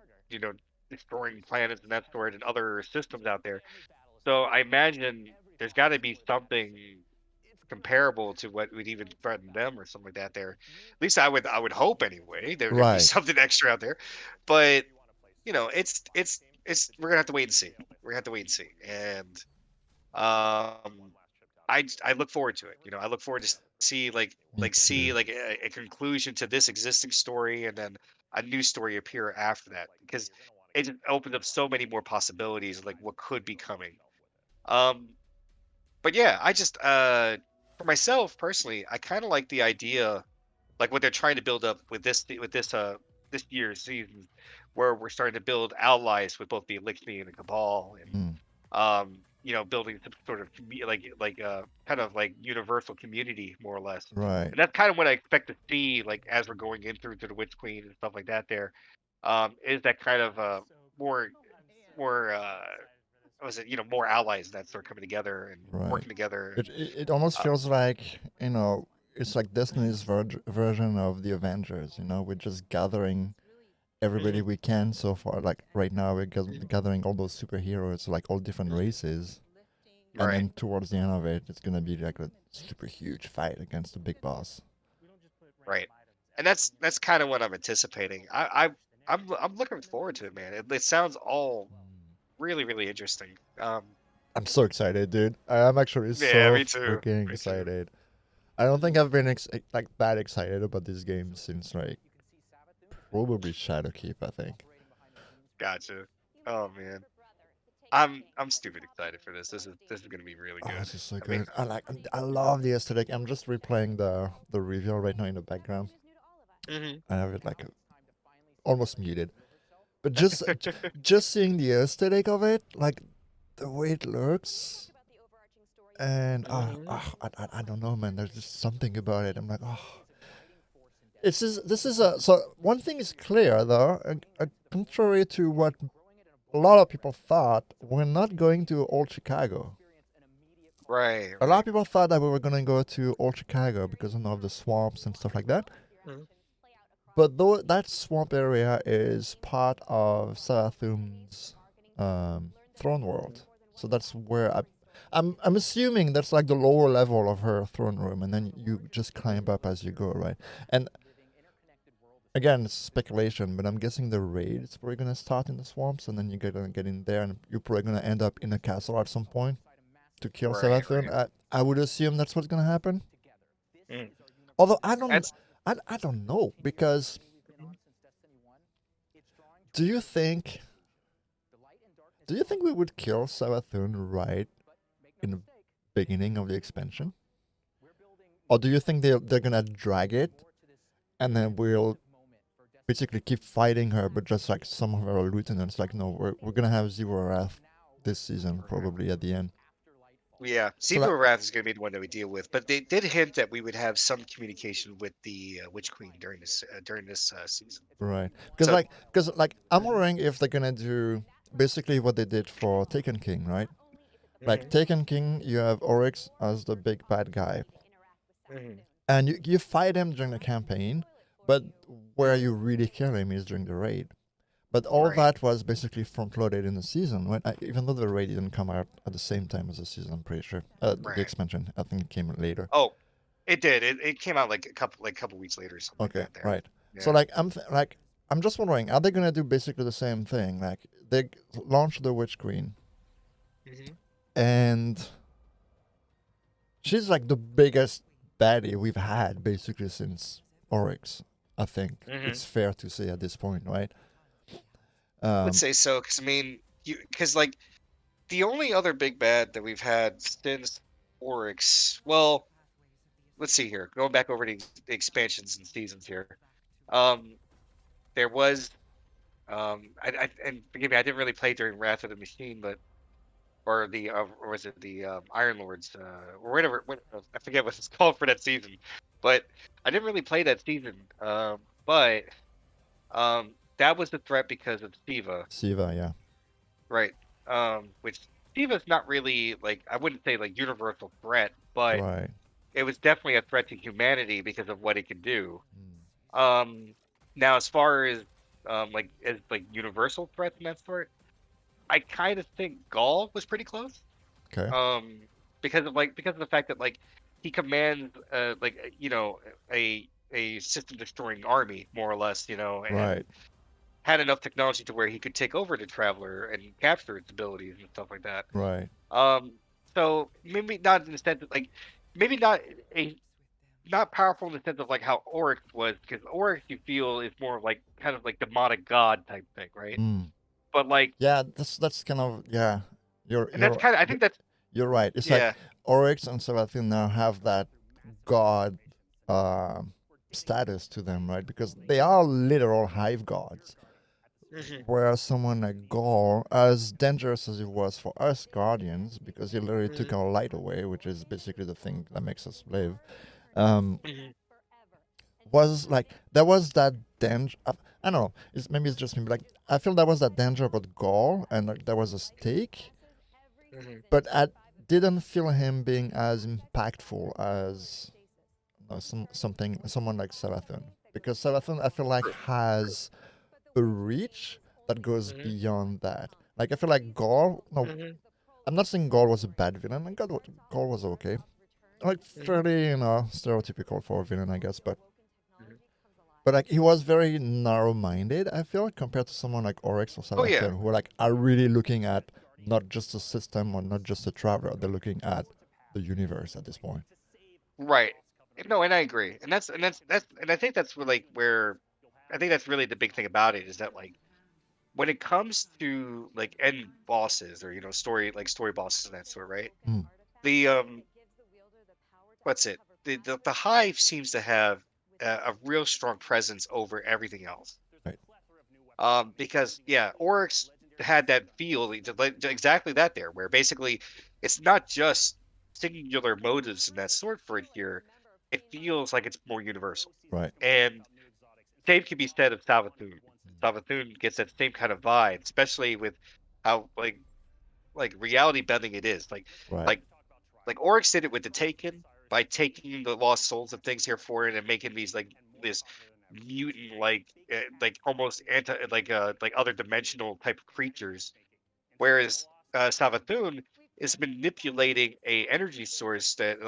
destroying planets and that sort and other systems out there. So I imagine there's got to be something comparable to what would even threaten them or something like that there. At least I would hope anyway there'd be Right. something extra out there. But we're gonna have to wait and see. We're gonna have to wait and see. And I look forward to it. I look forward to see like a conclusion to this existing story and then a new story appear after that because it just opens up so many more possibilities of like what could be coming. Um, but yeah, I just for myself personally, I kind of like the idea, like what they're trying to build up with this year's season, where we're starting to build allies with both the Elixir and the Cabal, and building some sort of kind of like universal community more or less. Right. And that's kind of what I expect to see, like as we're going in through to the Witch Queen and stuff like that. There, is that kind of more what was it? More allies that start coming together and Right. working together. It almost feels like it's like Destiny's version of the Avengers. We're just gathering everybody we can so far. Like right now, we're gathering all those superheroes, like all different races, and then towards the end of it, it's gonna be like a super huge fight against the big boss. Right, and that's kind of what I'm anticipating. I'm looking forward to it, man. It sounds all really really interesting. I'm so excited, dude. I'm actually Yeah, so me too. freaking Me too. excited. I don't think I've been like that excited about this game since like probably Shadowkeep, I think. Gotcha. Oh man. I'm stupid excited for this. This is gonna be really Oh, good. this is so I mean, good. I love the aesthetic. I'm just replaying the reveal right now in the background. I have it like almost muted. But just seeing the aesthetic of it, like the way it looks, and I don't know, man. There's just something about it. I'm like, oh, this is a so one thing is clear though, contrary to what a lot of people thought, we're not going to Old Chicago. right. A lot of people thought that we were gonna go to Old Chicago because of the swamps and stuff like that. But though that swamp area is part of Sarathun's throne world, so that's where I'm assuming that's like the lower level of her throne room, and then you just climb up as you go, right? And again, it's speculation, but I'm guessing the raid is probably gonna start in the swamps, and then you're gonna get in there, and you're probably gonna end up in a castle at some point to kill Sarathun. Right. I would assume that's what's gonna happen. Mm. Although I don't know, because do you think we would kill Sarathun right in the beginning of the expansion? Or do you think they're gonna drag it, and then we'll basically keep fighting her, but just like some of her lieutenants, like, no, we're gonna have Zero Wrath this season, probably at the end. Yeah, Zero Wrath is going to be the one that we deal with, but they did hint that we would have some communication with the Witch Queen during this season. Right, because I'm wondering if they're gonna do basically what they did for Taken King, right? Like Taken King, you have Oryx as the big bad guy, and you fight him during the campaign, but where you really kill him is during the raid. But all that was basically front-loaded in the season, right? Even though the raid didn't come out at the same time as the season, I'm pretty sure. The expansion, I think, it came later. Oh, it did. It came out like a couple weeks later. Or something okay, like that there. Right. Yeah. So I'm just wondering, are they gonna do basically the same thing? Like they launched the Witch Queen, and she's like the biggest baddie we've had basically since Oryx. I think it's fair to say at this point, right? I would say so, because I mean, like the only other big bad that we've had since Oryx. Well, let's see here. Going back over the expansions and seasons here. There was and forgive me, I didn't really play during Wrath of the Machine, but or was it the Iron Lords or whatever? I forget what it's called for that season, but I didn't really play that season. But that was the threat because of Siva. Siva, yeah. Right. Which Siva's not really like, I wouldn't say like universal threat, but it was definitely a threat to humanity because of what it could do. Now as far as like universal threats and that sort, I kind of think Gaul was pretty close. Okay. Because of the fact that like he commands a system destroying army more or less, and had enough technology to where he could take over the Traveler and capture its abilities and stuff like that. Right. So maybe not in the sense of like, maybe not powerful in the sense of like how Oryx was, because Oryx you feel is more of like kind of like demonic god type thing, right? But like, yeah, that's kind of that's kind of, I think that's, you're right. It's like Oryx and Sarathun now have that god status to them, right? Because they are literal hive gods. Whereas someone like Gaul, as dangerous as it was for us Guardians, because he literally took our light away, which is basically the thing that makes us live, was like, there was that danger. I don't know, maybe it's just me, but like, I feel there was that danger about Gaul, and like, there was a stake, but I didn't feel him being as impactful as someone like Sarathun. Because Sarathun, I feel like, has a reach that goes beyond that. Like, I feel like Gaul, I'm not saying Gaul was a bad villain. Like, Gaul was okay. Like, fairly, stereotypical for a villain, I guess, but like, he was very narrow-minded, I feel, compared to someone like Oryx or Sarathun, who are really looking at not just a system or not just a traveler, they're looking at the universe at this point. Right. No, and I agree. And I think that's like where I think that's really the big thing about it, is that like when it comes to like end bosses or story bosses and that sort, right? Mm. The what's it? The hive seems to have a real strong presence over everything else. Right. Because yeah, Oryx had that feel exactly that there, where basically it's not just singular motives and that sort for it here. It feels like it's more universal. Right. And same can be said of Savathun. Savathun gets that same kind of vibe, especially with how like reality bending it is. Right. Like like Oryx did it with the Taken by taking the lost souls of things here for it and making these like this mutant like almost anti like other dimensional type of creatures. Whereas Savathun is manipulating a energy source that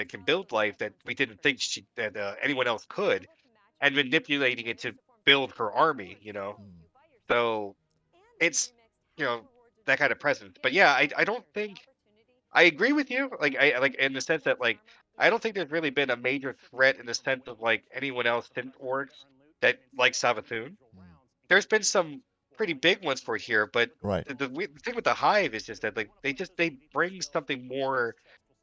can build life that we didn't think that anyone else could, and manipulating it to build her army. So it's you know that kind of presence. But yeah, I don't think I agree with you. Like in the sense that I don't think there's really been a major threat in the sense of like anyone else since Oryx that like Savathun. There's been some pretty big ones for here, but Right. the thing with the Hive is just that like they bring something more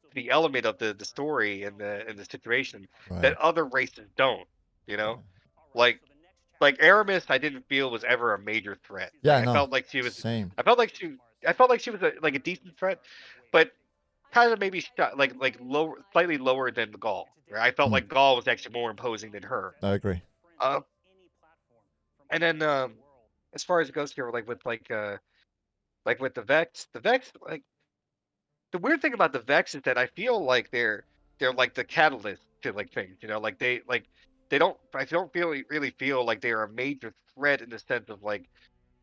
to the element of the story and the situation that Right. other races don't. You know, like like Aramis, I didn't feel was ever a major threat. Yeah. I No. felt like she was. Same. I felt like she was like a decent threat, but kind of maybe like lower, slightly lower than the Gaul. Where I felt Mm. like Gaul was actually more imposing than her. I agree. Uh, and then as far as it goes here, like with the Vex, like the weird thing about the Vex is that I feel like they're like the catalyst to like things. Like they don't. I don't really feel like they are a major threat in the sense of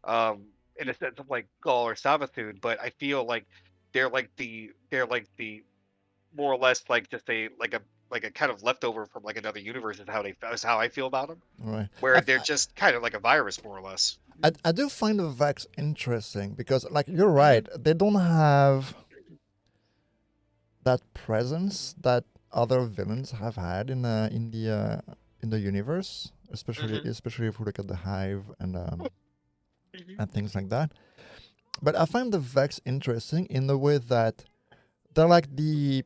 um in a sense of like Gaul or Savathun, but I feel like they're like the more or less like just a kind of leftover from like another universe is how I feel about them. Right. Where they're just kind of like a virus more or less. I do find the Vex interesting because, like, you're right. They don't have that presence that other villains have had in the universe, especially if we look at the Hive and things like that. But I find the Vex interesting in the way that they're like the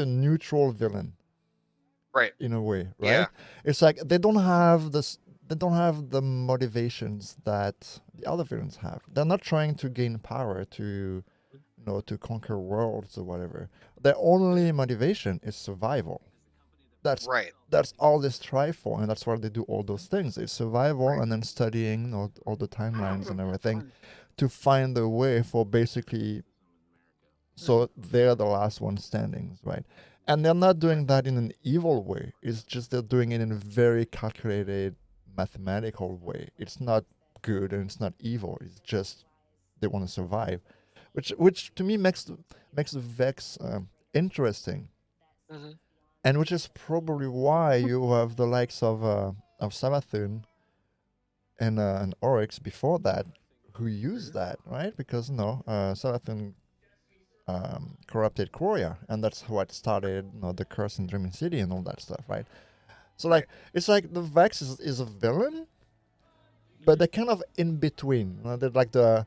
neutral villain, right? In a way, right? Yeah. It's like they don't have this. They don't have the motivations that the other villains have. They're not trying to gain power to to conquer worlds or whatever. Their only motivation is survival. That's right. That's all they strive for, and that's why they do all those things. It's survival and then studying all the timelines and everything to find a way for basically so they're the last one standing, right? And they're not doing that in an evil way. It's just they're doing it in a very calculated, mathematical way. It's not good and it's not evil. It's just they want to survive, which to me makes the Vex interesting, and which is probably why you have the likes of Savathun and Oryx before that, who use that, right? Because Savathun corrupted Korea, and that's what started the curse in Dreaming City and all that stuff, right? So like it's like the Vex is a villain, but they're kind of in between. They're like the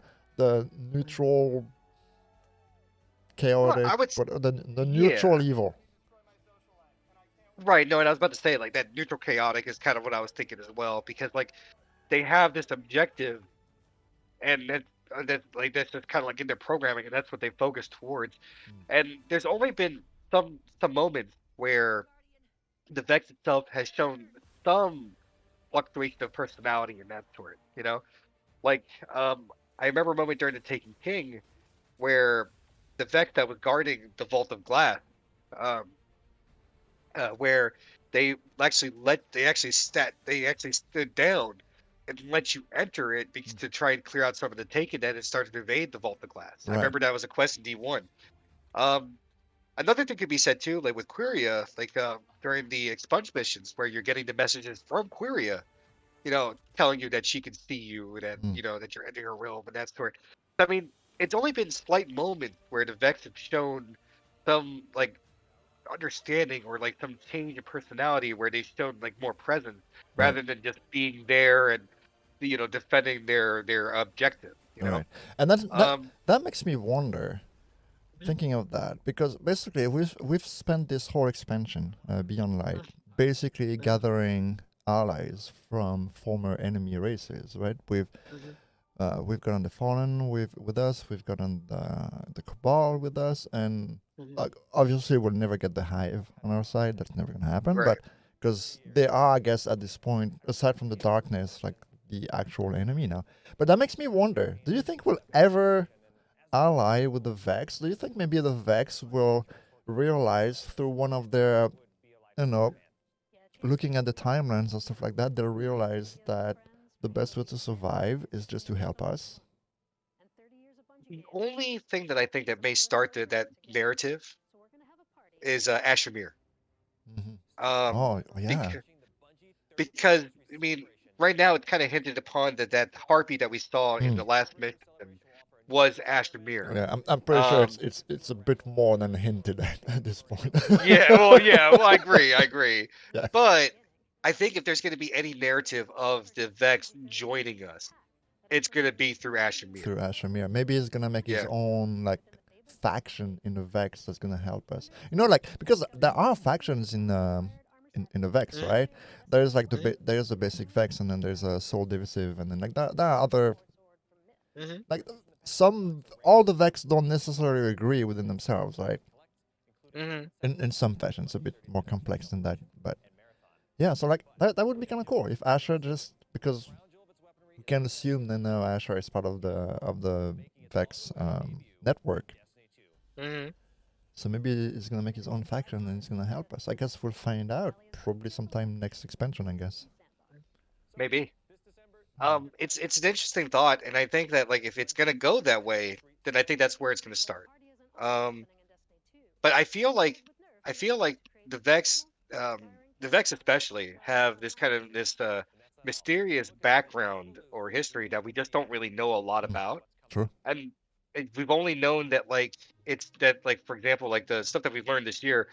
neutral, chaotic, but the neutral evil. Right. No, and I was about to say like that neutral chaotic is kind of what I was thinking as well, because like they have this objective, and that's just kind of like in their programming, and that's what they focus towards. And there's only been some moments where the Vex itself has shown some fluctuation of personality in that sort. Like I remember a moment during the Taken King where the Vex that was guarding the Vault of Glass, um, where they actually stood down and let you enter it because to try and clear out some of the Taken that had started to invade the Vault of Glass. I Right. remember that was a quest in D1. Another thing could be said too, like with Quiria, like during the expunge missions where you're getting the messages from Quiria, telling you that she can see you and that that you're entering her realm and that sort. I mean, it's only been slight moments where the Vex have shown some like understanding or like some change in personality where they've shown like more presence rather than just being there and defending their objective. Right. And that makes me wonder, Mhm. thinking of that, because basically we've spent this whole expansion, Beyond Light, basically gathering allies from former enemy races, right? We've gotten the Fallen with us, we've gotten the Cabal with us, and obviously we'll never get the Hive on our side. That's never gonna happen. Right. But because they are, I guess, at this point, aside from the darkness, like the actual enemy now. But that makes me wonder: do you think we'll ever ally with the Vex? Do you think maybe the Vex will realize through one of their, looking at the timelines and stuff like that, they'll realize that the best way to survive is just to help us? The only thing that I think that may start that narrative is Ashramir. Oh, yeah. Because I mean, right now it's kind of hinted upon that harpy that we saw in the last mission was Ashramir. Yeah, I'm pretty sure it's a bit more than hinted at this point. Well, I agree. Yeah. But I think if there's going to be any narrative of the Vex joining us, it's going to be through Ashramir. Through Ashramir. Maybe he's gonna make his Yeah. own like faction in the Vex that's gonna help us. Because there are factions in the Vex, right? There's like there's the basic Vex, and then there's a Soul Divisive, and then like there are other like all the Vex don't necessarily agree within themselves, right? In some fashion, it's a bit more complex than that, but yeah. So like that would be kind of cool if Asher because we can assume that now Asher is part of the Vex network. So maybe he's gonna make his own faction and he's gonna help us. I guess we'll find out probably sometime next expansion, I guess. Maybe. It's an interesting thought, and I think that like if it's gonna go that way, then I think that's where it's gonna start. But I feel like the Vex, the Vex especially, have this mysterious background or history that we just don't really know a lot about. True. And we've only known that like it's that like for example like the stuff that we've learned this year,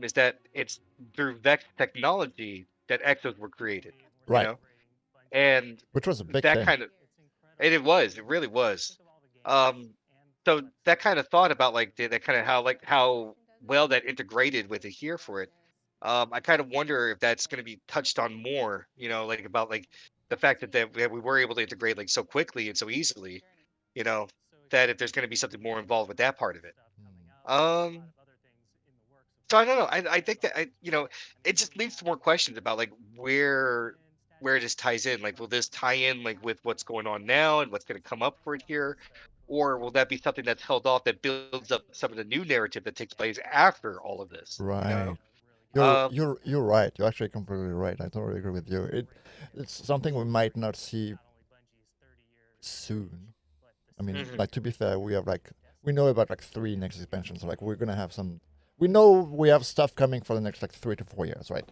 is that it's through Vex technology that Exos were created. Right. You know? And Which was a big that thing. kind of and it really was. So that kind of thought about like that kind of how well that integrated with the here for it. I kind of wonder if that's going to be touched on more, like about like the fact that we were able to integrate like so quickly and so easily, you know, that if there's going to be something more involved with that part of it. Um, so I don't know. I think that it just leads to more questions about like where this ties in. Like, will this tie in like with what's going on now and what's going to come up for it here, or will that be something that's held off that builds up some of the new narrative that takes place after all of this? Right. Um, You're right. You're actually completely right. I totally agree with you. It's something we might not see soon. I mean, like to be fair, we know about like 3 next expansions. So, like we're gonna have some. We know we have stuff coming for the next like 3 to 4 years, right?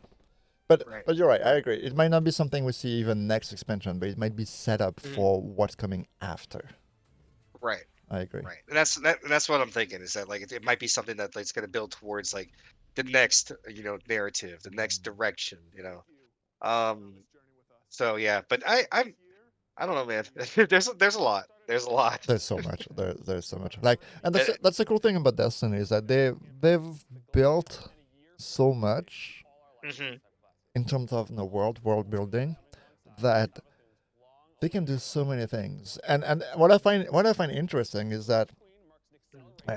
But you're right. I agree. It might not be something we see even next expansion, but it might be set up for what's coming after. Right. I agree. Right. And that's what I'm thinking is that like it might be something that like, it's going to build towards like the next narrative, the next direction. So yeah, but I don't know, man. There's a lot. There's a lot. There's so much. There's so much. Like, and that's the cool thing about Destiny is that they've built so much in terms of the world building that they can do so many things. And what I find interesting is that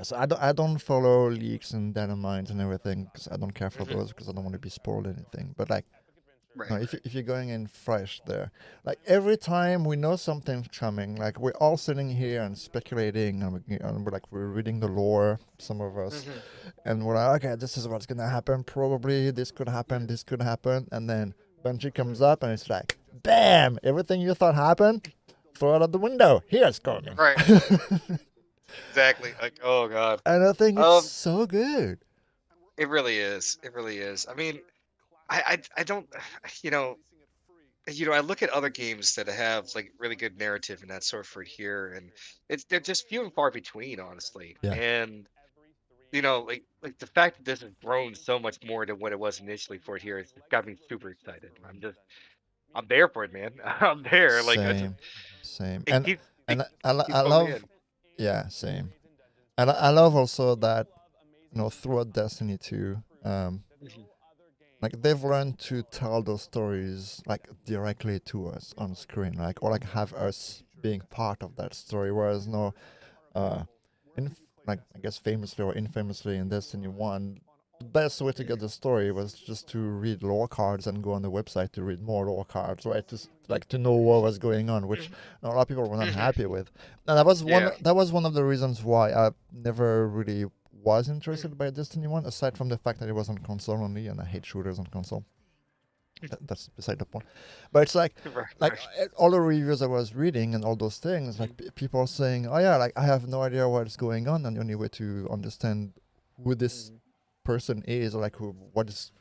so I don't follow leaks and data mines and everything because I don't care for those because I don't want to be spoiled anything. But like, if you're going in fresh there, like every time we know something's coming, like we're all sitting here and speculating, and we're reading the lore, some of us, and we're like, okay, this is what's gonna happen. Probably this could happen, and then Bungie comes up and it's like, bam! Everything you thought happened, throw it out the window. Here's coming. Right. Exactly. Like, oh god. And I think it's so good. It really is. It really is. I mean, I don't, I look at other games that have like really good narrative and that sort for here, and they're just few and far between, honestly. Yeah. And like the fact that this has grown so much more than what it was initially for it here, it's got me super excited. I'm just I'm there for it, man. I'm there. Like I just, Same. it keeps And it keeps I pulling me love, in. yeah, same. And I love also that, you know, throughout Destiny 2, like they've learned to tell those stories like directly to us on screen, like, or like have us being part of that story. Whereas no, uh, like I guess famously or infamously in Destiny 1, the best way to get the story was just to read lore cards and go on the website to read more lore cards, right? Like to know what was going on, which a lot of people were not happy with. And that was one of the reasons why I never really was interested by Destiny 1, aside from the fact that it was on console only, and I hate shooters on console. That's beside the point. But it's like all the reviews I was reading and all those things, like people saying, "Oh yeah, like I have no idea what's going on, and the only way to understand who this person is, or like what is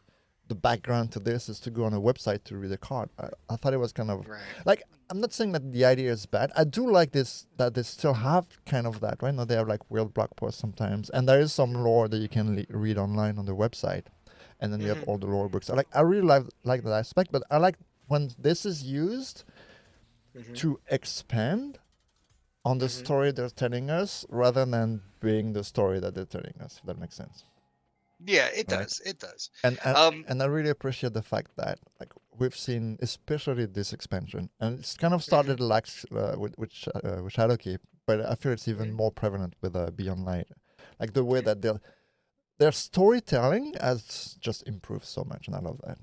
the background to this, is to go on a website to read a card." I thought it was kind of like, I'm not saying that the idea is bad. I do like this, that they still have kind of that, right? Now they have like weird blog posts sometimes, and there is some lore that you can read online on the website. And then you have all the lore books. I really like that aspect, but I like when this is used to expand on the story they're telling us, rather than being the story that they're telling us. If that makes sense. Yeah, it Right? does. It does. And I really appreciate the fact that like we've seen, especially this expansion, and it's kind of started like with Shadowkeep, but I feel it's even more prevalent with Beyond Light, like the way that their storytelling has just improved so much, and I love that.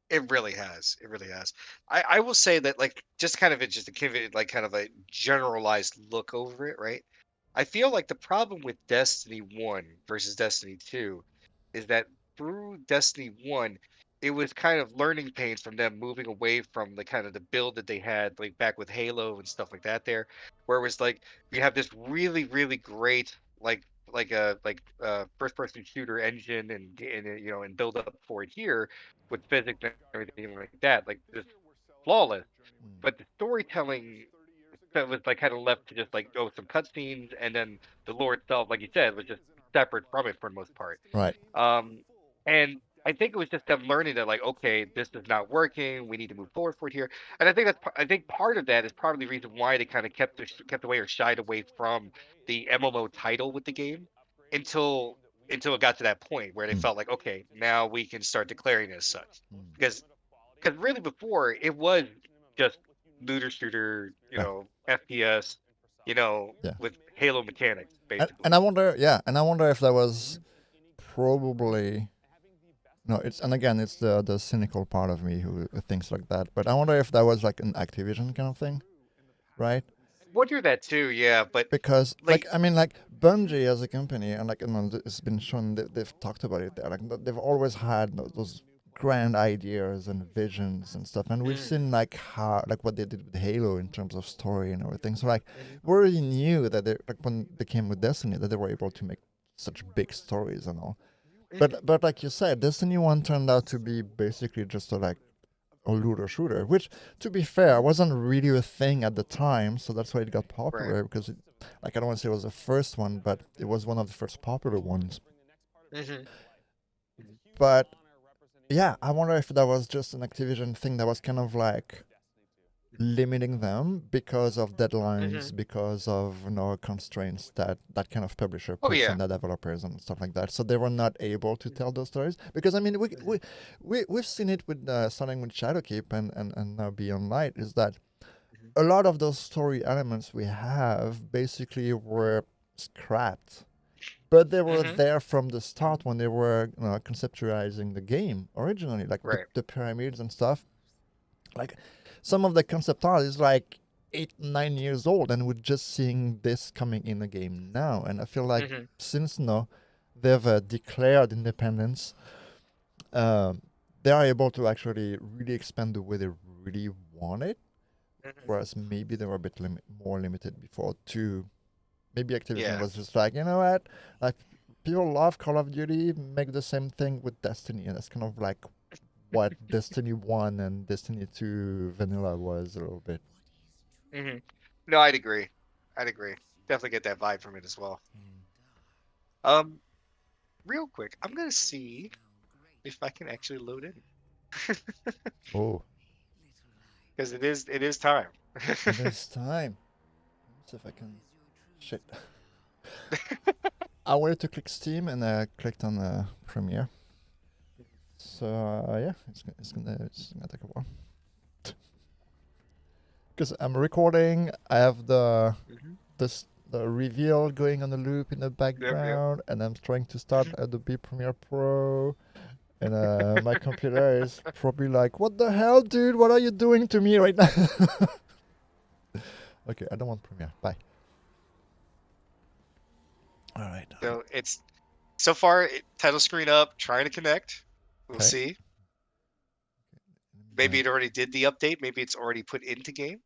It really has. It really has. I will say that, like, just kind of just to give it like kind of a generalized look over it, right? I feel like the problem with Destiny 1 versus Destiny 2 is that through Destiny 1, it was kind of learning pains from them moving away from the kind of the build that they had like back with Halo and stuff like that there, where it was like you have this really, really great first person shooter engine and you know and build up for it here with physics and everything like that, like just flawless. But the storytelling that was like kind of left to just like some cutscenes, and then the lore itself, like you said, was just separate from it for the most part. Right. And I think it was just them learning that like, okay, this is not working. We need to move forward for it here. And I think part of that is probably the reason why they kind of kept away or shied away from the MMO title with the game until it got to that point where they felt like, okay, now we can start declaring it as such. Because really before it was just looter shooter, you know, FPS, you know, with Halo mechanics basically. And I wonder, if that was probably, no, it's, and again, it's the cynical part of me who thinks like that. But I wonder if that was like an Activision kind of thing, right? Wonder that too, yeah. But because like I mean, like Bungie as a company, and like, you know, it's been shown they've talked about it there. Like they've always had those grand ideas and visions and stuff, and we've seen like how, like what they did with Halo in terms of story and everything. So like we already knew that they, like when they came with Destiny, that they were able to make such big stories and all. But like you said, Destiny 1 turned out to be basically just a looter shooter, which, to be fair, wasn't really a thing at the time, so that's why it got popular, because it, like, I don't want to say it was the first one, but it was one of the first popular ones. But yeah, I wonder if that was just an Activision thing that was kind of like limiting them because of deadlines, because of, you know, constraints that kind of publisher puts on the developers and stuff like that. So they were not able to tell those stories. Because I mean, we've seen it with starting with Shadowkeep and now Beyond Light, is that a lot of those story elements we have basically were scrapped. But they were there from the start when they were conceptualizing the game originally, like the pyramids and stuff. Like, some of the concept art is like 8-9 years old, and we're just seeing this coming in the game now. And I feel like since they've declared independence, they are able to actually really expand the way they really want it. Whereas maybe they were a bit more limited before too. Maybe Activision was just like, you know what, like people love Call of Duty, make the same thing with Destiny, and that's kind of like what Destiny 1 and Destiny 2 vanilla was a little bit. No, I'd agree. Definitely get that vibe from it as well. Real quick, I'm gonna see if I can actually load in. Oh. Because it is time. It is time. Let's see if I can. Shit. I wanted to click Steam and I clicked on Premiere. So yeah, it's gonna take a while. Because I'm recording, I have the reveal going on the loop in the background, and I'm trying to start Adobe Premiere Pro, and my computer is probably like, "What the hell, dude? What are you doing to me right now?" Okay, I don't want Premiere. Bye. All right. So it's so far title screen up, trying to connect. We'll see. Maybe it already did the update. Maybe it's already put into game.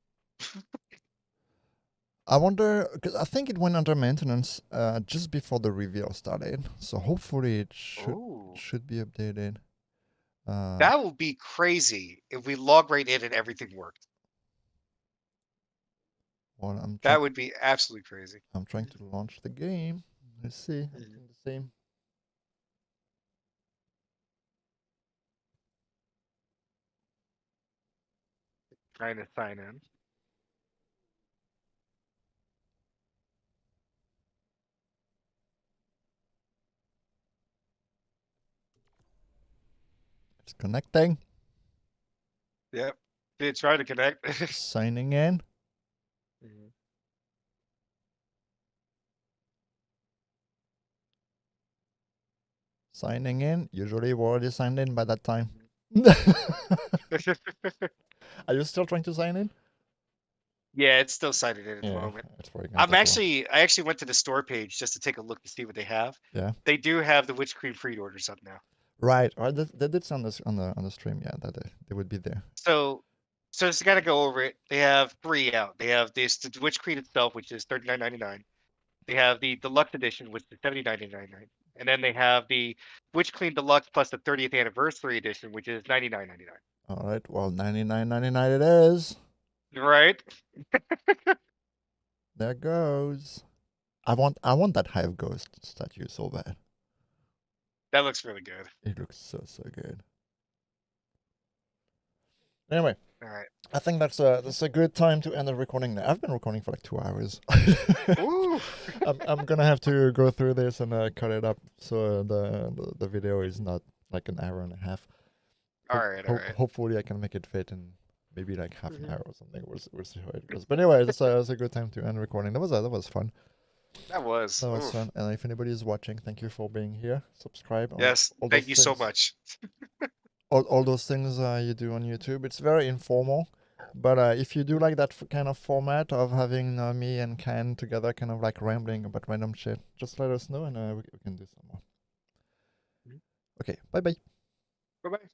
I wonder, because I think it went under maintenance just before the reveal started. So hopefully it should be updated. That will be crazy if we log right in and everything worked. Well, that would be absolutely crazy. I'm trying to launch the game. Let's see. I'm doing the same. Trying to sign in. It's connecting. Yep. Did try to connect. Signing in. Signing in. Usually we're already signed in by that time. Are you still trying to sign in? Yeah, it's still signed in at the moment. I actually went to the store page just to take a look to see what they have. Yeah. They do have the Witch Queen pre-orders up now. Right. They did on the stream. Yeah, that they would be there. So just gotta go over it. They have 3 out. They have the Witch Queen itself, which is $39.99. They have the deluxe edition, which is $79.99, and then they have the Witch Queen Deluxe plus the 30th anniversary edition, which is $99.99. All right. Well, $99.99 it is. Right. There goes. I want that Hive Ghost statue so bad. That looks really good. It looks so good. Anyway, all right. I think that's a good time to end the recording now. I've been recording for like 2 hours. I'm gonna have to go through this and cut it up so the video is not like an hour and a half. All right. Hopefully I can make it fit in maybe like half an hour or something. We'll see how it goes. But anyway, that's a good time to end recording. That was fun. That was fun. And if anybody is watching, thank you for being here. Subscribe. Yes, thank you so much. all those things you do on YouTube. It's very informal, but if you do like that kind of format of having me and Ken together, kind of like rambling about random shit, just let us know and we can do some more. Okay, bye bye. Bye bye.